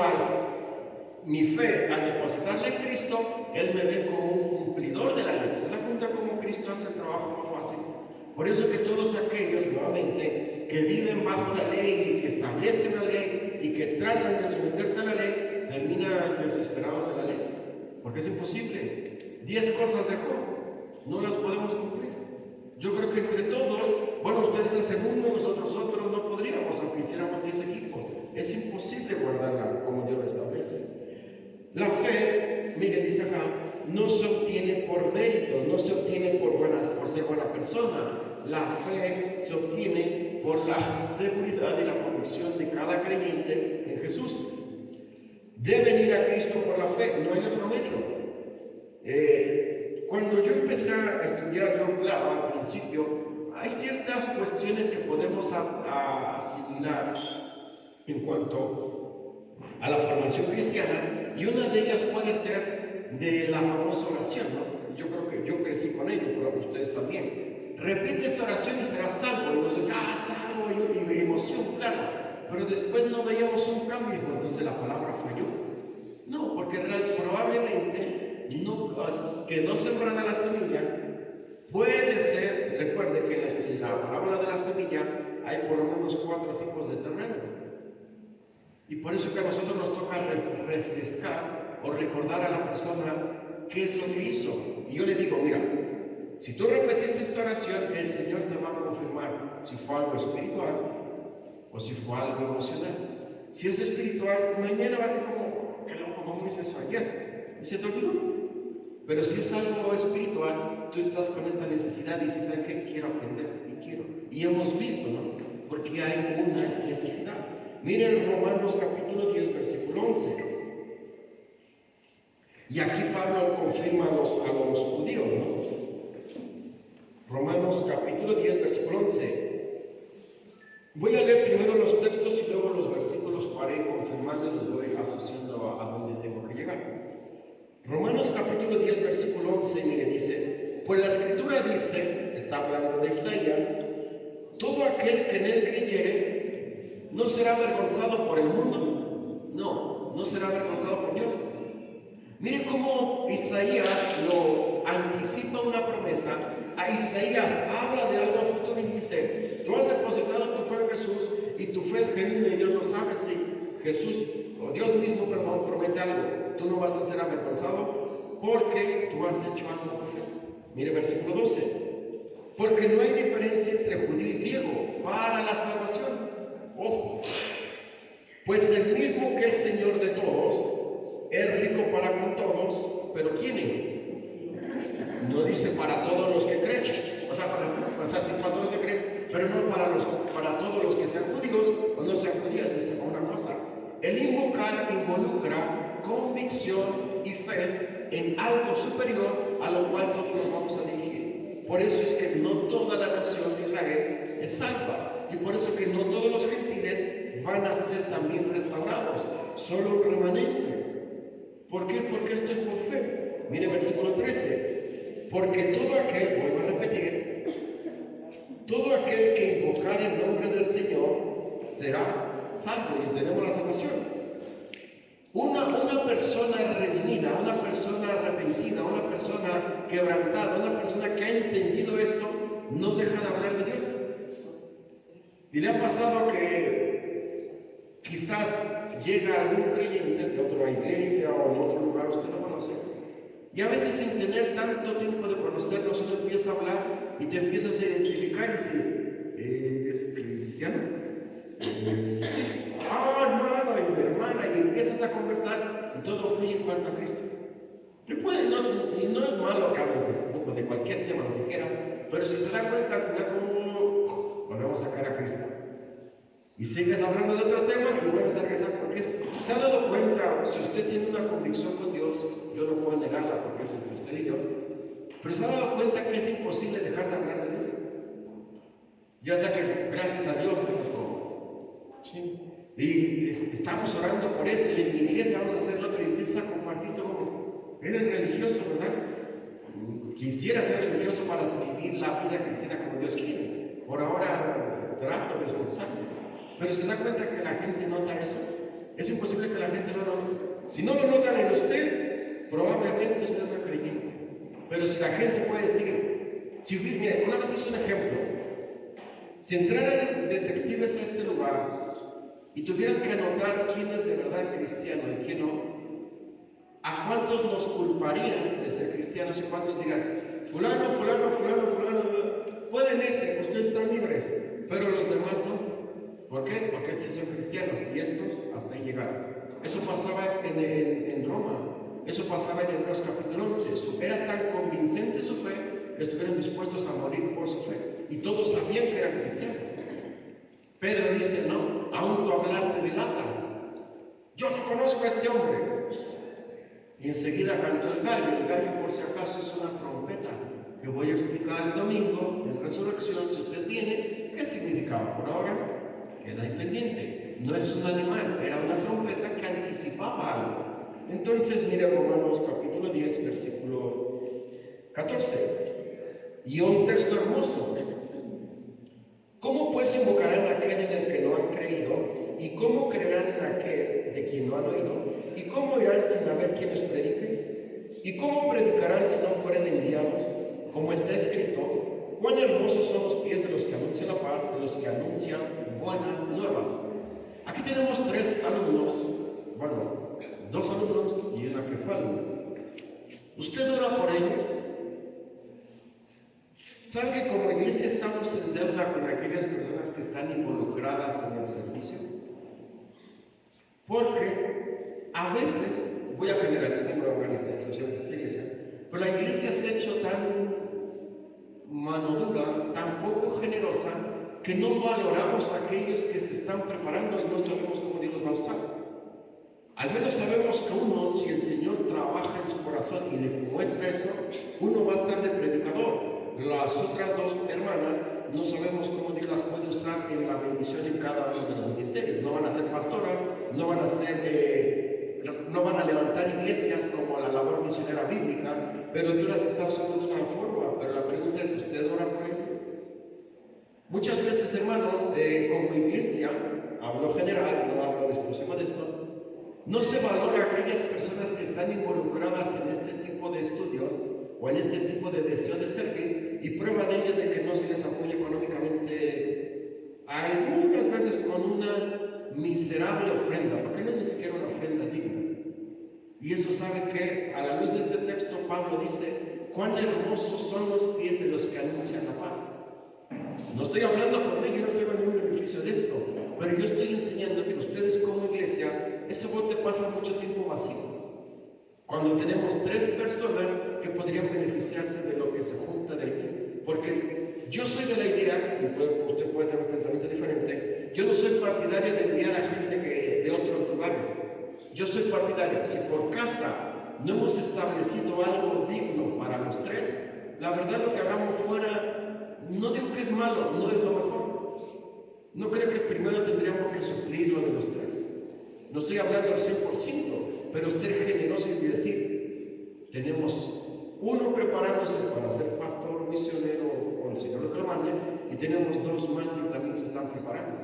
mi fe, al depositarle en Cristo, Él me ve como un cumplidor de la ley. ¿Se da cuenta cómo Cristo hace el trabajo más fácil? Por eso que todos aquellos, nuevamente, que viven bajo la ley y que establecen la ley y que tratan de someterse a la ley, terminan desesperados de la ley. Porque es imposible. 10 cosas dejó, no las podemos cumplir. Yo creo que entre todos, bueno, ustedes hacen uno, nosotros otros, no podríamos, aunque hiciéramos 10 equipos. Es imposible guardarla como Dios lo establece. La fe, miren, dice acá, no se obtiene por mérito, no se obtiene por ser buena persona. La fe se obtiene por la seguridad y la convicción de cada creyente en Jesús. Deben ir a Cristo por la fe, no hay otro medio. Cuando yo empecé a estudiar, yo, claro, al principio, hay ciertas cuestiones que podemos asimilar en cuanto a la formación cristiana, y una de ellas puede ser de la famosa oración, ¿no? Yo creo que yo crecí con ello, pero ustedes también. Repite esta oración y serás salvo. Y nosotros, salvo, y emoción, claro. Pero después no veíamos un cambio, entonces la palabra falló. No, porque probablemente no, que no sembrara la semilla. Puede ser, recuerde que en la parábola de la semilla hay por lo menos 4 tipos de terrenos. Y por eso que a nosotros nos toca refrescar o recordar a la persona qué es lo que hizo. Y yo le digo, mira, si tú repetiste esta oración, el Señor te va a confirmar si fue algo espiritual o si fue algo emocional. Si es espiritual, mañana va a ser como, qué loco, ¿cómo hice eso ayer? Y se te olvidó. Pero si es algo espiritual, tú estás con esta necesidad y dices, ¿sabes qué? Quiero aprender y quiero. Y hemos visto, ¿no? Porque hay una necesidad. Miren Romanos capítulo 10, versículo 11. Y aquí Pablo confirma a los judíos, ¿no? Romanos capítulo 10, versículo 11. Voy a leer primero los textos y luego los versículos para ir confirmando y los voy asociando a donde tengo que llegar. Romanos capítulo 10, versículo 11, mire, dice, pues la Escritura dice, está hablando de Isaías, todo aquel que en él creyere, ¿no será avergonzado por el mundo? No será avergonzado por Dios. Mire cómo Isaías lo anticipa una promesa. A Isaías habla de algo futuro y dice, tú has depositado tu fe en Jesús y tu fe es genuina y Dios lo sabe. Si Jesús, o Dios mismo, perdón, promete algo, tú no vas a ser avergonzado porque tú has hecho algo perfecto. Mire versículo 12. Porque no hay diferencia entre judío y griego para la salvación. Ojo, pues el mismo que es Señor de todos, es rico para con todos, pero ¿quién es? No dice para todos los que creen, o sea, sí, para todos los que creen, pero no para todos los que sean judíos o no sean judíos. Dice una cosa, el invocar involucra convicción y fe en algo superior a lo cual todos nos vamos a dirigir. Por eso es que no toda la nación de Israel es salva, y por eso que no todos los gentiles van a ser también restaurados, solo un remanente. ¿Por qué? Porque esto es por fe. Mire versículo 13. Porque todo aquel, vuelvo a repetir, todo aquel que invocare el nombre del Señor será salvo, y tenemos la salvación. Una persona redimida, una persona arrepentida, una persona quebrantada, una persona que ha entendido esto, no deja de hablar de Dios. Y le ha pasado que quizás llega algún creyente de otra iglesia o en otro lugar, usted no conoce, y a veces sin tener tanto tiempo de conocerlos, uno empieza a hablar y te empiezas a identificar y dice, ¿es cristiano? Sí. Hermano y hermana, y empiezas a conversar y todo fluye en cuanto a Cristo. Y no es malo que hables de fútbol, de cualquier tema, lo que quieras, pero si se da cuenta al final como volvemos a caer a Cristo. Y sigues hablando de otro tema y vuelves a regresar, porque se ha dado cuenta, si usted tiene una convicción con Dios, yo no puedo negarla porque es entre usted y yo, pero se ha dado cuenta que es imposible dejar de hablar de Dios. Ya sea que gracias a Dios, ¿sí? Y estamos orando por esto, y en mi iglesia vamos a hacer lo otro, y empiezas a compartir todo. Eres religioso, ¿verdad? Quisiera ser religioso para vivir la vida cristiana como Dios quiere. Por ahora trato de esforzarme. Pero se da cuenta que la gente nota eso. Es imposible que la gente no lo note. Si no lo notan en usted, probablemente usted no es creyente. Pero si la gente puede decir, mire, una vez hice un ejemplo. Si entraran detectives a este lugar y tuvieran que anotar quién es de verdad cristiano y quién no, ¿a cuántos nos culparían de ser cristianos y cuántos dirán, fulano, pueden irse, ustedes están libres, pero los demás no? ¿Por qué? Porque sí son cristianos y estos hasta ahí llegaron. Eso pasaba en Roma, eso pasaba en Hebreos capítulo 11. Era tan convincente su fe que estuvieron dispuestos a morir por su fe. Y todos sabían que eran cristianos. Pedro dice, no, aún tu hablar te delata. yo no conozco a este hombre. Y enseguida cantó el gallo por si acaso es una trompeta, que voy a explicar el domingo en resurrección, si usted viene, qué significaba. Por ahora, queda ahí pendiente. No es un animal, era una trompeta que anticipaba algo. Entonces, mire Romanos capítulo 10, versículo 14. Y un texto hermoso. ¿Cómo pues invocarán a aquel en el que no han creído? ¿Y cómo creerán en aquel de quien no han oído? ¿Y cómo irán sin haber quien los predique? ¿Y cómo predicarán si no fueren enviados? Como está escrito, cuán hermosos son los pies de los que anuncian la paz, de los que anuncian buenas nuevas. Aquí tenemos 3 alumnos, bueno, 2 alumnos y una que fue alumno. ¿Usted ora por ellos? ¿Sabe que como iglesia estamos en deuda con aquellas personas que están involucradas en el servicio? Porque a veces, voy a generalizar, no voy a hablar exclusivamente de esta iglesia, pero la iglesia se ha hecho tan mano dura, tan poco generosa, que no valoramos a aquellos que se están preparando y no sabemos cómo Dios los va a usar. Al menos sabemos que uno, si el Señor trabaja en su corazón y le muestra eso, uno va a estar de predicador. Las otras 2 hermanas no sabemos cómo Dios las puede usar en la bendición en cada uno de los ministerios. No van a ser pastoras, no van a levantar iglesias como la labor misionera bíblica, pero Dios las está usando de una forma. Pero la pregunta es, ¿usted ora por ellos? Muchas veces, hermanos, como iglesia, hablo general, no hablo de exclusivo de esto, no se valora a aquellas personas que están involucradas en este tipo de estudios o en este tipo de deseo de servir, y prueba de ello de que no se les apoya económicamente, algunas veces con una miserable ofrenda, porque no es ni siquiera una ofrenda digna. Y eso sabe que a la luz de este texto Pablo dice, cuán hermosos son los pies de los que anuncian la paz. No estoy hablando por mí, yo no tengo ningún beneficio de esto, pero yo estoy enseñando que ustedes como iglesia, ese bote pasa mucho tiempo vacío. Cuando tenemos 3 personas que podrían beneficiarse de lo que se junta de aquí. Porque yo soy de la idea, y usted puede tener un pensamiento diferente, yo no soy partidario de enviar a gente de otros lugares. Yo soy partidario, si por casa no hemos establecido algo digno para los 3, la verdad lo que hagamos fuera, no digo que es malo, no es lo mejor. No creo que primero tendríamos que suplir lo de los 3. No estoy hablando al 100%, pero ser generoso y decir, tenemos uno preparándose para ser pastor, misionero, o el Señor lo que lo mande, y tenemos 2 más que también se están preparando.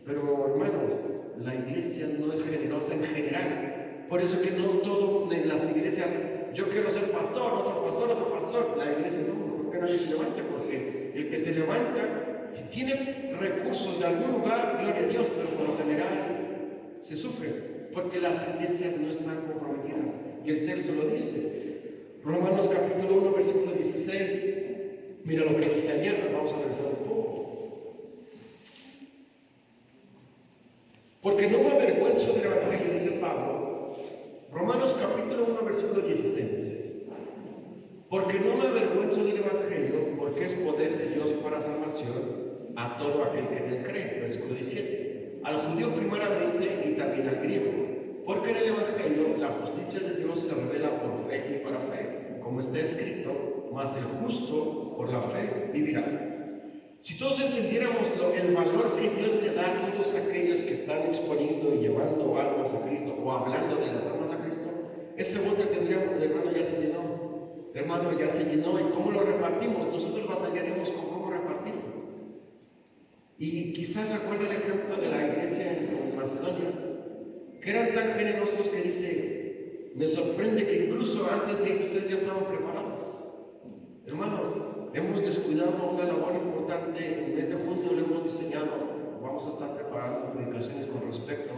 Pero hermanos, la iglesia no es generosa en general. Por eso que no todo en las iglesias, yo quiero ser pastor, otro pastor, otro pastor. La iglesia no, mejor que nadie se levante, porque el que se levanta, si tiene recursos de algún lugar, gloria a Dios, pero por lo general se sufre, porque las iglesias no están comprometidas. Y el texto lo dice. Romanos capítulo 1, versículo 16. Mira lo que dice ayer, vamos a regresar un poco. Porque no me avergüenzo del Evangelio, dice Pablo. Romanos capítulo 1, versículo 16 dice: porque no me avergüenzo del Evangelio, porque es poder de Dios para salvación a todo aquel que en él cree. Versículo 17. Al judío primeramente y también al griego. Porque en el Evangelio la justicia de Dios se revela por fe y para fe, como está escrito, mas el justo por la fe vivirá. Si todos entendiéramos el valor que Dios le da a todos aquellos que están exponiendo y llevando almas a Cristo o hablando de las almas a Cristo, ese bote tendríamos, hermano, ya se llenó. Hermano, ya se llenó. ¿Y cómo lo repartimos? Nosotros batallaremos con cómo repartirlo. Y quizás recuerda el ejemplo de la iglesia en Macedonia, que eran tan generosos que dice, me sorprende que incluso antes de que ustedes ya estaban preparados. Hermanos, hemos descuidado una labor importante. En el mes de junio lo hemos diseñado. Vamos a estar preparando predicaciones con respecto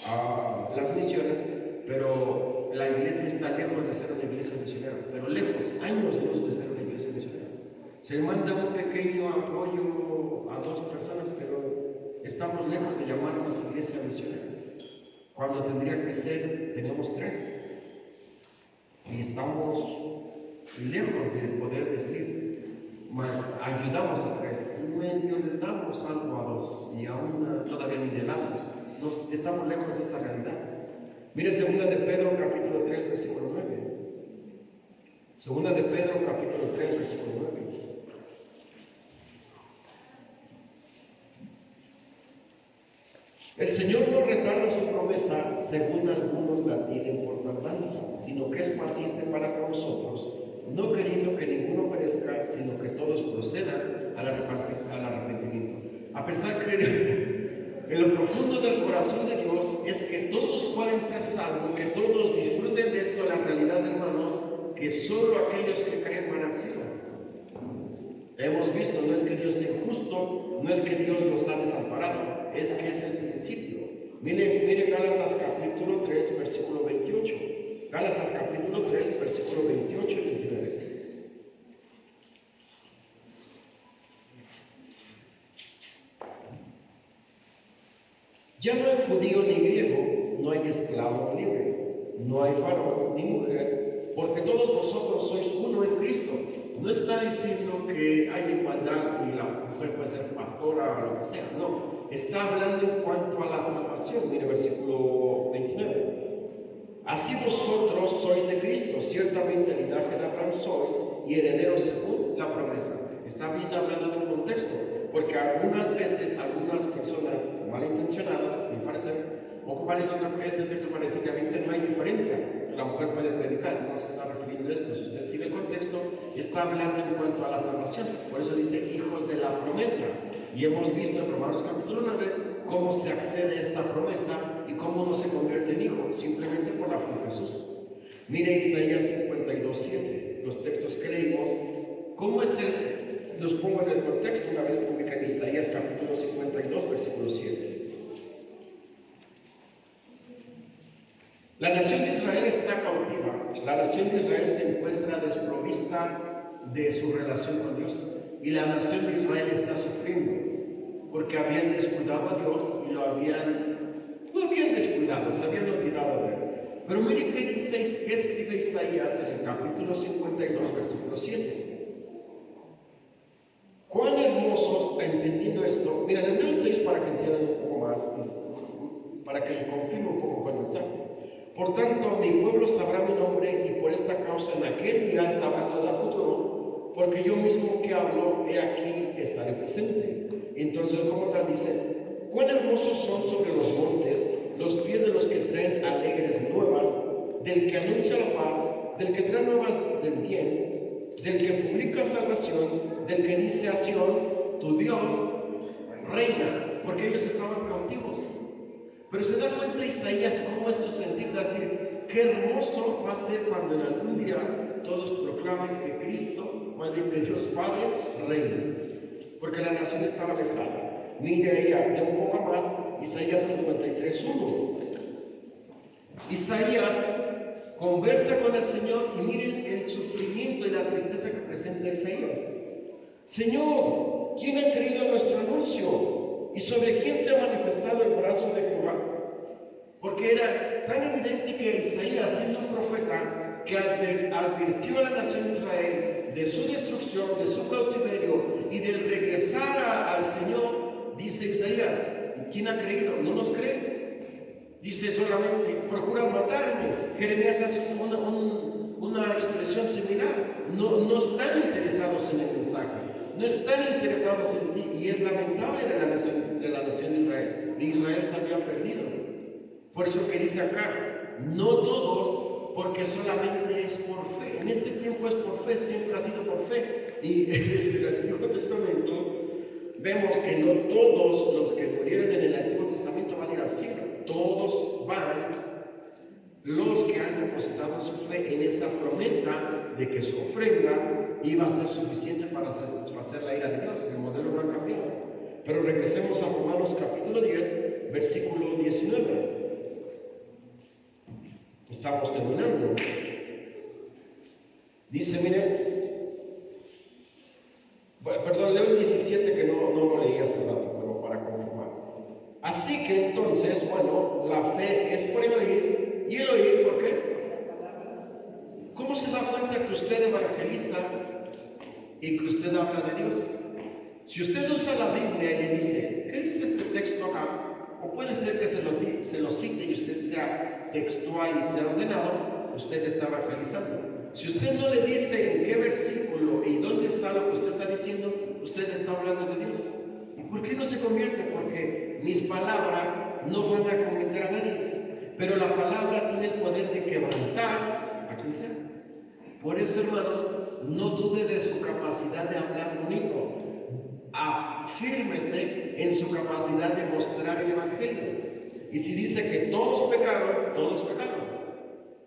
a las misiones, pero la iglesia está lejos de ser una iglesia misionera, pero lejos, años luz de ser una iglesia misionera. Se manda un pequeño apoyo a 2 personas, pero estamos lejos de llamarnos iglesia misionera, cuando tendría que ser, tenemos 3, y estamos lejos de poder decir, ayudamos a 3, medio les damos algo a 2, y aún todavía ni le damos. Estamos lejos de esta realidad. Mire, segunda de Pedro, capítulo 3, versículo 9. Segunda de Pedro, capítulo 3, versículo 9. El Señor no retarda su promesa, según algunos la tienen por tardanza, sino que es paciente para con nosotros, no queriendo que ninguno perezca, sino que todos procedan al arrepentimiento. A pesar que en lo profundo del corazón de Dios es que todos pueden ser salvos, que todos disfruten de esto, la realidad, hermanos, que solo aquellos que creen van al cielo. Hemos visto, no es que Dios sea injusto, no es que Dios los ha desamparado, es que es el principio. Mire Gálatas capítulo 3, versículo 28. Gálatas capítulo 3, versículo 28 y 29. Ya no hay judío ni griego, no hay esclavo ni libre, no hay varón ni mujer, porque todos vosotros sois uno en Cristo. No está diciendo que hay igualdad y la mujer puede ser pastora o lo que sea, no. Está hablando en cuanto a la salvación. Mire versículo 29. Así vosotros sois de Cristo, ciertamente linaje de Abraham sois y herederos según la promesa. Está bien hablando de un contexto, porque algunas veces algunas personas malintencionadas, me parece, ocupan este texto para decir que a veces no hay diferencia. La mujer puede predicar, no se está refiriendo a esto. Si usted sigue el contexto, está hablando en cuanto a la salvación. Por eso dice hijos de la promesa. Y hemos visto en Romanos capítulo 9 cómo se accede a esta promesa y cómo uno se convierte en hijo, simplemente por la fe en Jesús. Mire Isaías 52:7, los textos que leímos. ¿Cómo es los pongo en el contexto una vez que publican Isaías capítulo 52, versículo 7. La nación de Israel está cautiva. La nación de Israel se encuentra desprovista de su relación con Dios. Y la nación de Israel está sufriendo porque habían descuidado a Dios y no habían descuidado, se habían olvidado de él. Pero mire qué escribe Isaías en el capítulo 52, versículo 7. Cuán hermosos, entendiendo esto, mira, les leo el 6 para que entiendan un poco más, para que se confirme un poco con el mensaje. Por tanto, mi pueblo sabrá mi nombre y por esta causa en aquel día, está hablando del futuro, porque yo mismo que hablo, he aquí, estaré presente. Entonces, como tal, dice, cuán hermosos son sobre los montes los pies de los que traen alegres nuevas, del que anuncia la paz, del que trae nuevas del bien, del que publica salvación, del que dice a Sión, tu Dios reina, porque ellos estaban cautivos. Pero se da cuenta Isaías cómo es su sentir de decir, qué hermoso va a ser cuando en algún día todos proclamen que Cristo, más bien que Dios Padre, reina. Porque la nación estaba alejada. Mire ella, de un poco más, Isaías 53:1. Isaías conversa con el Señor y miren el sufrimiento y la tristeza que presenta Isaías. Señor, ¿quién ha creído nuestro anuncio? ¿Y sobre quién se ha manifestado el brazo de Jehová? Porque era tan evidente que Isaías, siendo un profeta, que advirtió a la nación de Israel de su destrucción, de su cautiverio y del regresar al Señor, dice Isaías, ¿quién ha creído? ¿No nos cree? Dice solamente, procuran matarme. Jeremías hace una expresión similar. No están interesados en el mensaje, no están interesados en ti, y es lamentable de la nación de Israel. Israel se había perdido. Por eso que dice acá, no todos, porque solamente es por fe. En este tiempo es por fe, siempre ha sido por fe. Y desde el Antiguo Testamento vemos que no todos los que murieron en el Antiguo Testamento van a ir al cielo. Todos van los que han depositado su fe en esa promesa de que su ofrenda iba a ser suficiente para satisfacer la ira de Dios. El modelo no ha cambiado. Pero regresemos a Romanos capítulo 10, versículo 19. Estamos terminando. Dice, mire, perdón, leo el 17 que no lo leí hace rato, pero para confirmar. Así que entonces, bueno, la fe es por el oír, y el oír, ¿por qué? ¿Cómo se da cuenta que usted evangeliza y que usted habla de Dios? Si usted usa la Biblia y le dice, ¿qué dice este texto acá? O puede ser que se lo cite y usted sea textual y sea ordenado, usted está evangelizando. Si usted no le dice en qué versículo y dónde está lo que usted está diciendo, usted le está hablando de Dios. ¿Y por qué no se convierte? Porque mis palabras no van a convencer a nadie, pero la palabra tiene el poder de quebrantar a quien sea. Por eso, hermanos, no dude de su capacidad de hablar bonito. Afírmese en su capacidad de mostrar el Evangelio. Y si dice que todos pecaron, todos pecaron.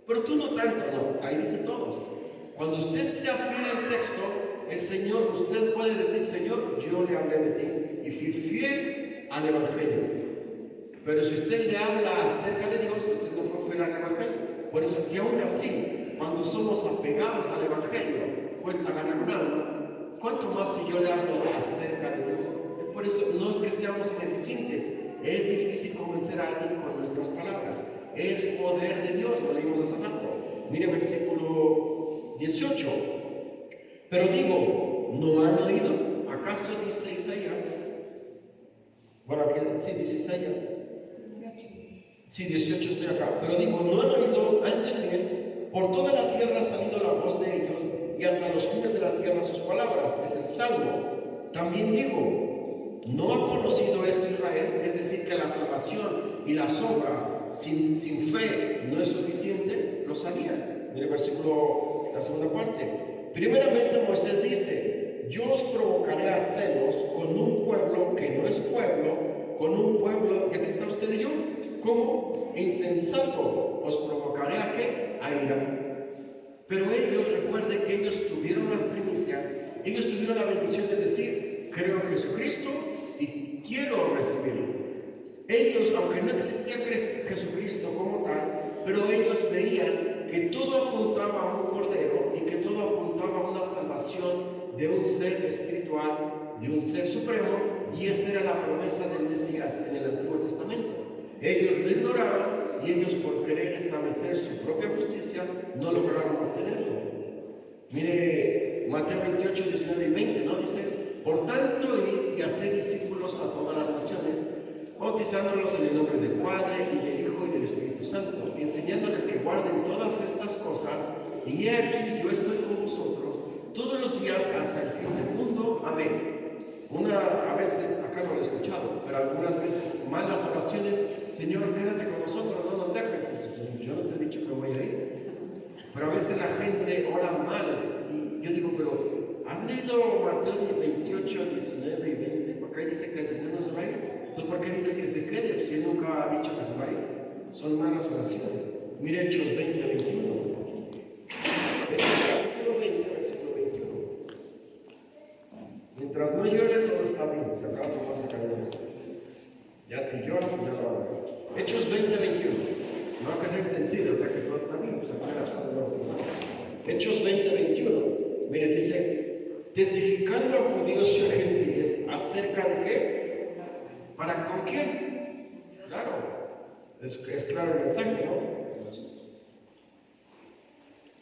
Pero tú no tanto, no. Ahí dice todos. Cuando usted se afirma el texto, el Señor, usted puede decir, Señor, yo le hablé de ti y fui fiel al Evangelio. Pero si usted le habla acerca de Dios, usted no fue fiel al Evangelio. Por eso, si aún así, cuando somos apegados al Evangelio, cuesta ganar un alma, ¿cuánto más si yo le hablo acerca de Dios? Por eso no es que seamos ineficientes, es difícil convencer a alguien con nuestras palabras. Es poder de Dios, lo leímos hace rato. Mire versículo 18. Pero digo, ¿no han oído? ¿Acaso dice Isaías? Bueno, aquí sí dice Isaías. 18. Sí, 18 estoy acá. Pero digo, ¿no han oído? Antes bien, por toda la tierra ha salido la voz de ellos y hasta los fines de la tierra sus palabras. Es el Salmo. También digo, ¿no ha conocido esto Israel? Es decir, que la salvación y las obras sin fe no es suficiente. Lo sabían. Mire el versículo, la segunda parte. Primeramente Moisés dice, yo os provocaré a celos con un pueblo que no es pueblo, con un pueblo, y aquí está usted y yo, como insensato, os provocaré a qué? A ira. Pero ellos, recuerden que ellos tuvieron la primicia, ellos tuvieron la bendición de decir, creo en Jesucristo y quiero recibirlo. Ellos, aunque no existía Jesucristo como tal, pero ellos veían que todo apuntaba a un cordero y que todo apuntaba a una salvación de un ser espiritual, de un ser supremo, y esa era la promesa del Mesías en el Antiguo Testamento. Ellos lo ignoraron y ellos, por querer establecer su propia justicia, no lograron obtenerlo. Mire Mateo 28, 19 y 20, ¿no? Dice, por tanto, id y haced discípulos a todas las naciones, bautizándolos en el nombre del Padre y del Hijo y del Espíritu Santo, enseñándoles que guarden todas estas cosas, y he aquí yo estoy con vosotros todos los días hasta el fin del mundo. Amén. A veces, acá no lo he escuchado, pero algunas veces malas oraciones, Señor, quédate con nosotros, no nos dejes. Yo no te he dicho que voy a ir. Pero a veces la gente ora mal, y yo digo, pero ¿has leído Mateo 28, 19 y 20? Porque ahí dice que el Señor no se va a ir. Entonces, ¿por qué dice que se quede? Si Él nunca ha dicho que se va a ir. Son malas oraciones. Mire Hechos 20, 21. Hechos 20, versículo 21. Mientras no llore, todo está bien. Se acaba de tomar ese camino. Ya si llora, pues ya lo hago. Hechos 20, 21. No hay que ser sensible, o sea que todo está bien. Pues acá las cosas no se van. Hechos 20, 21. Mire, dice, testificando a judíos y a gentiles acerca de qué. ¿Para con quién? Claro, es claro el mensaje, ¿no?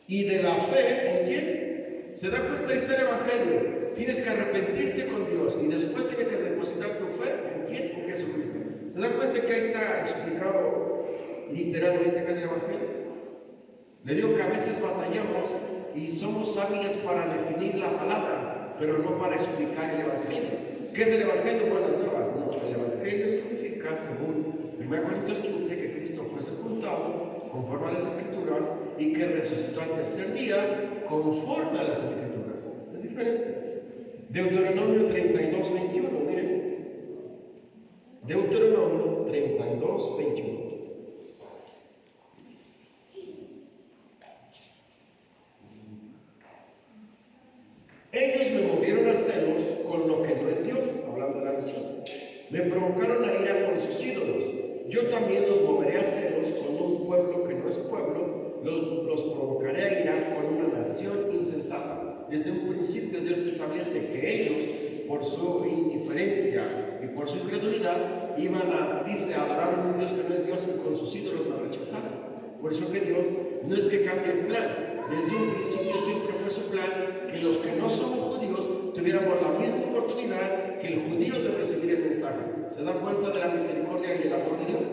Y de la fe, ¿en quién? ¿Se da cuenta? Ahí está el Evangelio. Tienes que arrepentirte con Dios y después tienes que depositar tu fe, ¿en quién? En Jesucristo. ¿Se da cuenta que ahí está explicado literalmente qué es el Evangelio? Le digo que a veces batallamos y somos hábiles para definir la palabra, pero no para explicar el Evangelio. ¿Qué es el Evangelio? Buenas nuevas. No, el Evangelio significa, según 1 Corintios 15, que Cristo fue sepultado conforme a las Escrituras y que resucitó al tercer día conforme a las Escrituras. Es diferente. Deuteronomio 32, 21, miren. Deuteronomio 32, 21. Ellos me movieron a celos con lo que no es Dios, hablando de la nación. Me provocaron a ira con sus ídolos. Yo también los moveré a celos con un pueblo que no es pueblo. Los provocaré a ira con una nación insensata. Desde un principio Dios establece que ellos, por su indiferencia y por su incredulidad, iban a adorar a un Dios que no es Dios y con sus ídolos la rechazaron. Por eso que Dios no es que cambie el plan. Desde un principio siempre fue su plan que los que no somos judíos tuviéramos la misma oportunidad que el judío de recibir el mensaje. ¿Se da cuenta de la misericordia y el amor de Dios?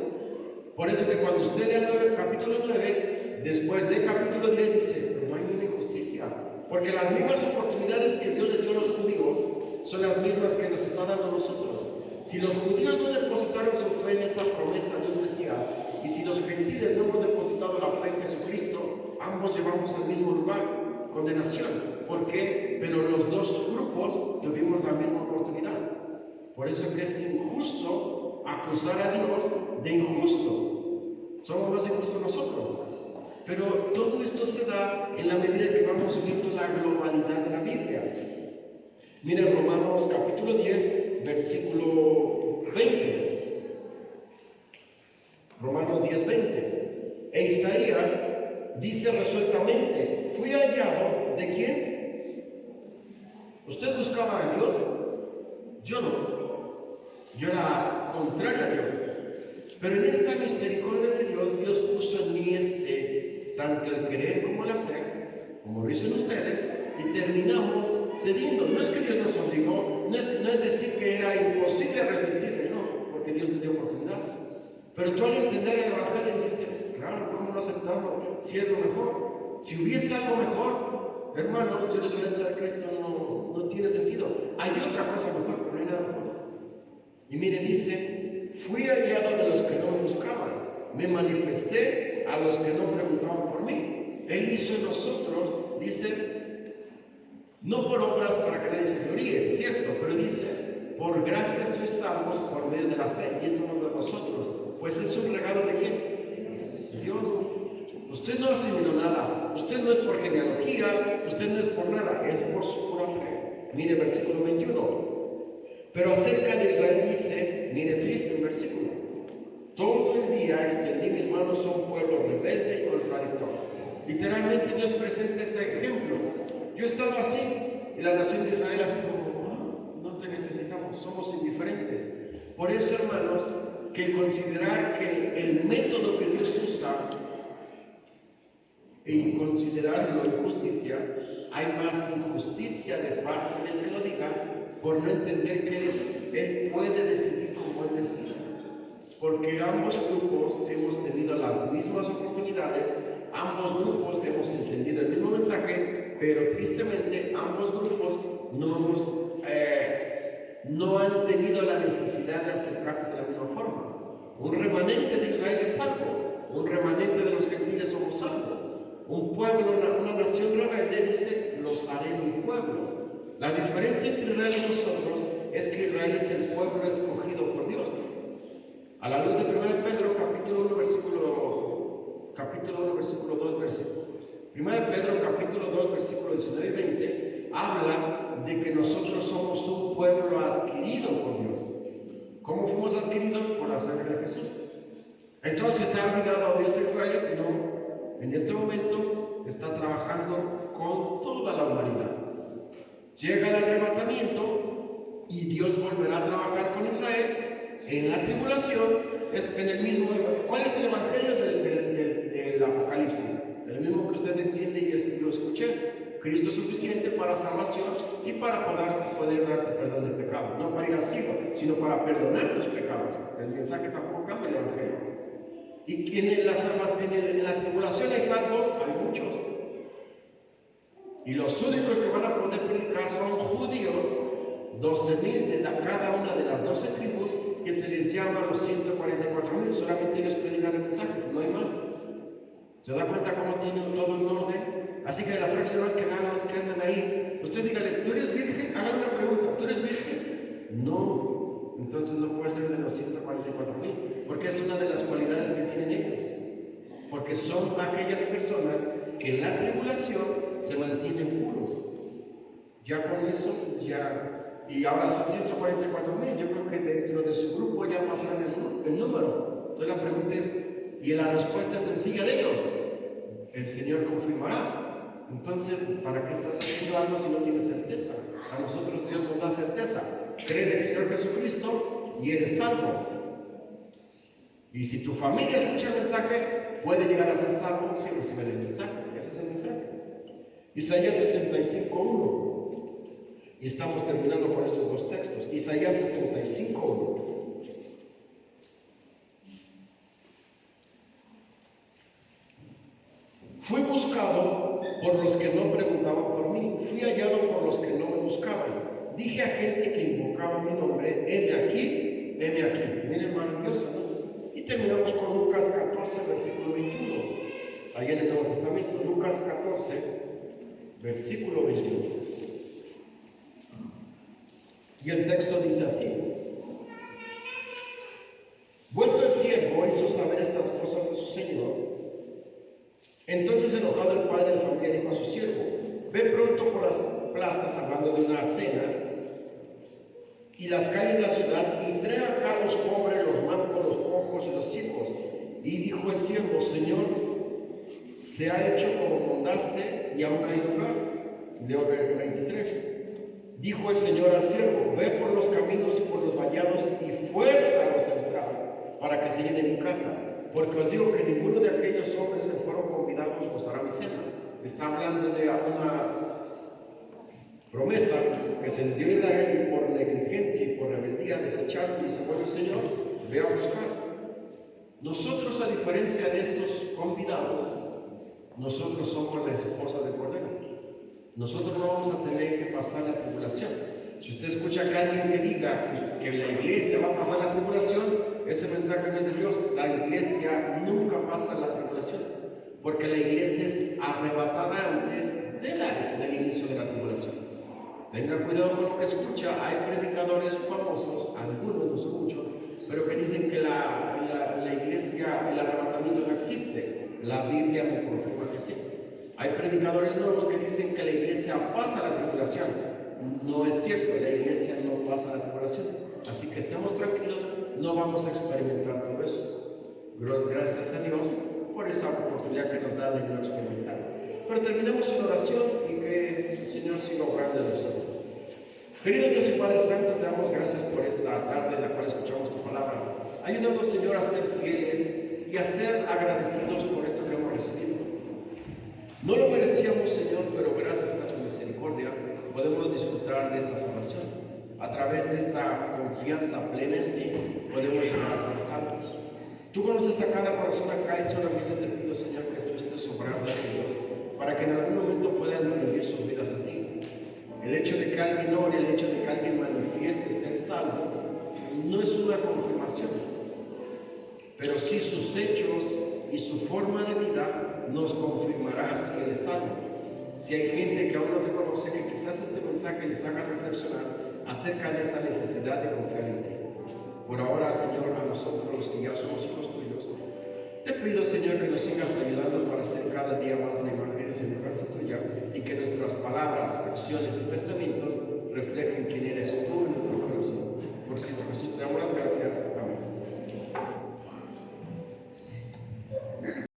Por eso que cuando usted lea el capítulo 9, después del capítulo 10 dice, pero no hay ninguna injusticia. Porque las mismas oportunidades que Dios les dio a los judíos son las mismas que nos está dando a nosotros. Si los judíos no depositaron su fe en esa promesa de un Mesías, y si los gentiles no hemos depositado la fe en Jesucristo, ambos llevamos al mismo lugar, condenación. ¿Por qué? Pero los dos grupos tuvimos la misma oportunidad. Por eso es que es injusto acusar a Dios de injusto. Somos más injustos nosotros. Pero todo esto se da en la medida que vamos viendo la globalidad de la Biblia. Miren Romanos capítulo 10, versículo 20. Romanos 10, 20. E Isaías dice resueltamente, fui hallado, ¿de quién? ¿Usted buscaba a Dios? Yo no. Yo era contrario a Dios. Pero en esta misericordia de Dios, Dios puso en mí tanto el querer como el hacer, como lo hizo en ustedes, y terminamos cediendo. No es que Dios nos obligó, no es decir que era imposible resistirle, no, porque Dios te dio oportunidades. Pero tú al entender el Evangelio dijiste, claro, ¿cómo no aceptarlo? Si es lo mejor. Si hubiese algo mejor, hermanos, yo les voy a decir que esto no tiene sentido. Hay otra cosa mejor, pero no hay nada mejor. Y mire, dice, fui hallado de los que no me buscaban, me manifesté a los que no preguntaban por mí. Él hizo en nosotros, dice, no por obras para que nadie se gloríe, es cierto, pero dice, por gracia sois salvos por medio de la fe, y esto no de nosotros, pues es un regalo de quién? Dios. Usted no asimiló nada, usted no es por genealogía, usted no es por nada, es por su pura fe. Mire versículo 21. Pero acerca de Israel dice, mire triste el versículo, todo el día extendí mis manos a un pueblo rebelde y contradictorio. Literalmente Dios presenta este ejemplo. Yo he estado así, y la nación de Israel así como, no te necesitamos, somos indiferentes. Por eso, hermanos, que considerar que el método que Dios usa y considerarlo injusticia, hay más injusticia de parte del que lo diga, por no entender que Él puede decidir como Él decide. Porque ambos grupos hemos tenido las mismas oportunidades, ambos grupos hemos entendido el mismo mensaje, pero tristemente ambos grupos no han tenido la necesidad de acercarse de la misma forma. Un remanente de Israel es salvo, un remanente de los gentiles somos salvos. Un pueblo, una nación rebelde dice, los haré mi pueblo. La diferencia entre Israel y nosotros es que Israel es el pueblo escogido por Dios. A la luz de 1 Pedro, capítulo 1, versículo 2, versículo. 1 Pedro, capítulo 2, versículo 19 y 20, habla de que nosotros somos un pueblo adquirido por Dios. ¿Cómo fuimos adquiridos? Por la sangre de Jesús. Entonces, ¿ha olvidado a Dios de Israel? No. En este momento está trabajando con toda la humanidad. Llega el arrebatamiento y Dios volverá a trabajar con Israel en la tribulación. Es en el mismo. ¿Cuál es el evangelio del Apocalipsis? El mismo que usted entiende y yo escuché. Cristo es suficiente para salvación y para poder darte perdón de pecados. No para ir al cielo, sino para perdonar tus pecados. El mensaje tampoco cambia el evangelio. Y en la tribulación hay salvos, hay muchos. Y los únicos que van a poder predicar son judíos, 12,000 de cada una de las 12 tribus, que se les llama los 144,000. Solamente ellos predican el mensaje, no hay más. ¿Se da cuenta cómo tienen todo en orden? Así que la próxima vez que vean los que andan ahí, usted dígale, ¿tú eres virgen? Hagan una pregunta, ¿tú eres virgen? No. Entonces no puede ser de los 144,000, porque es una de las cualidades que tienen ellos. Porque son aquellas personas que en la tribulación se mantienen puros. Ya con eso, y ahora son 144,000. Yo creo que dentro de su grupo ya pasaron el número. Entonces la pregunta es, y la respuesta es sencilla de ellos: el Señor confirmará. Entonces, ¿para qué estás haciendo algo si no tienes certeza? A nosotros Dios nos da certeza. Cree en el Señor Jesucristo y eres salvo. Y si tu familia escucha el mensaje, puede llegar a ser salvo si recibe el mensaje. Ese es el mensaje. Isaías 65:1. Y estamos terminando con estos dos textos. Isaías 65:1. dije a gente que invocaba mi nombre, heme aquí, heme aquí. Miren, maravilloso, ¿no? Y terminamos con Lucas 14, versículo 21. Ahí en el Nuevo Testamento, Lucas 14, versículo 21. Y el texto dice así: vuelto el siervo, hizo saber estas cosas a su señor. Entonces, enojado el padre de familia, dijo a su siervo: ve pronto por las plazas, hablando de una cena, y las calles de la ciudad, y trae acá a los pobres, los mancos, los cojos y los ciegos. Y dijo el siervo: Señor, se ha hecho como mandaste, y aún hay lugar. Leo el 23. Dijo el Señor al siervo: ve por los caminos y por los vallados, y fuérzalos a entrar, para que se llenen mi casa. Porque os digo que ninguno de aquellos hombres que fueron convidados gustará mi cena. Está hablando de una promesa que se le dio a Israel, y por negligencia y por rebeldía desecharon. Y dice: bueno, Señor, ve a buscar. Nosotros, a diferencia de estos convidados, nosotros somos la esposa del Cordero. Nosotros no vamos a tener que pasar la tribulación. Si usted escucha que alguien que diga que la iglesia va a pasar la tribulación, ese mensaje no es de Dios. La iglesia nunca pasa la tribulación, porque la iglesia es arrebatada antes del inicio de la tribulación. Tenga cuidado con lo que escucha. Hay predicadores famosos, algunos, no son muchos, pero que dicen que la iglesia, el arrebatamiento no existe. La Biblia me confirma que sí. Hay predicadores nuevos que dicen que la iglesia pasa la tribulación. No es cierto, la iglesia no pasa la tribulación. Así que estemos tranquilos, no vamos a experimentar todo eso. Gracias a Dios por esa oportunidad que nos da de no experimentar. Pero terminemos en oración y que el Señor siga obrando en nosotros. Querido Dios y Padre Santo, te damos gracias por esta tarde en la cual escuchamos tu palabra. Ayúdanos, Señor, a ser fieles y a ser agradecidos por esto que hemos recibido. No lo merecíamos, Señor, pero gracias a tu misericordia podemos disfrutar de esta salvación. A través de esta confianza plena en ti podemos llegar a ser salvos. Tú conoces a cada corazón acá, y solamente te pido, Señor, que tú estés sobrando en Dios, para que en algún momento puedan vivir sus vidas a ti. El hecho de que alguien ore, el hecho de que alguien manifieste ser salvo, no es una confirmación, pero sí sus hechos y su forma de vida nos confirmará si él es salvo. Si hay gente que aún no te conoce, que quizás este mensaje les haga reflexionar acerca de esta necesidad de confiar en ti. Por ahora, Señor, a nosotros que ya somos hijos tuyos, te pido, Señor, que nos sigas ayudando para ser cada día más la imagen y semejanza tuya, y que nuestras palabras, acciones y pensamientos reflejen quién eres tú en nuestro corazón. Por Cristo Jesús te damos las gracias. Amén.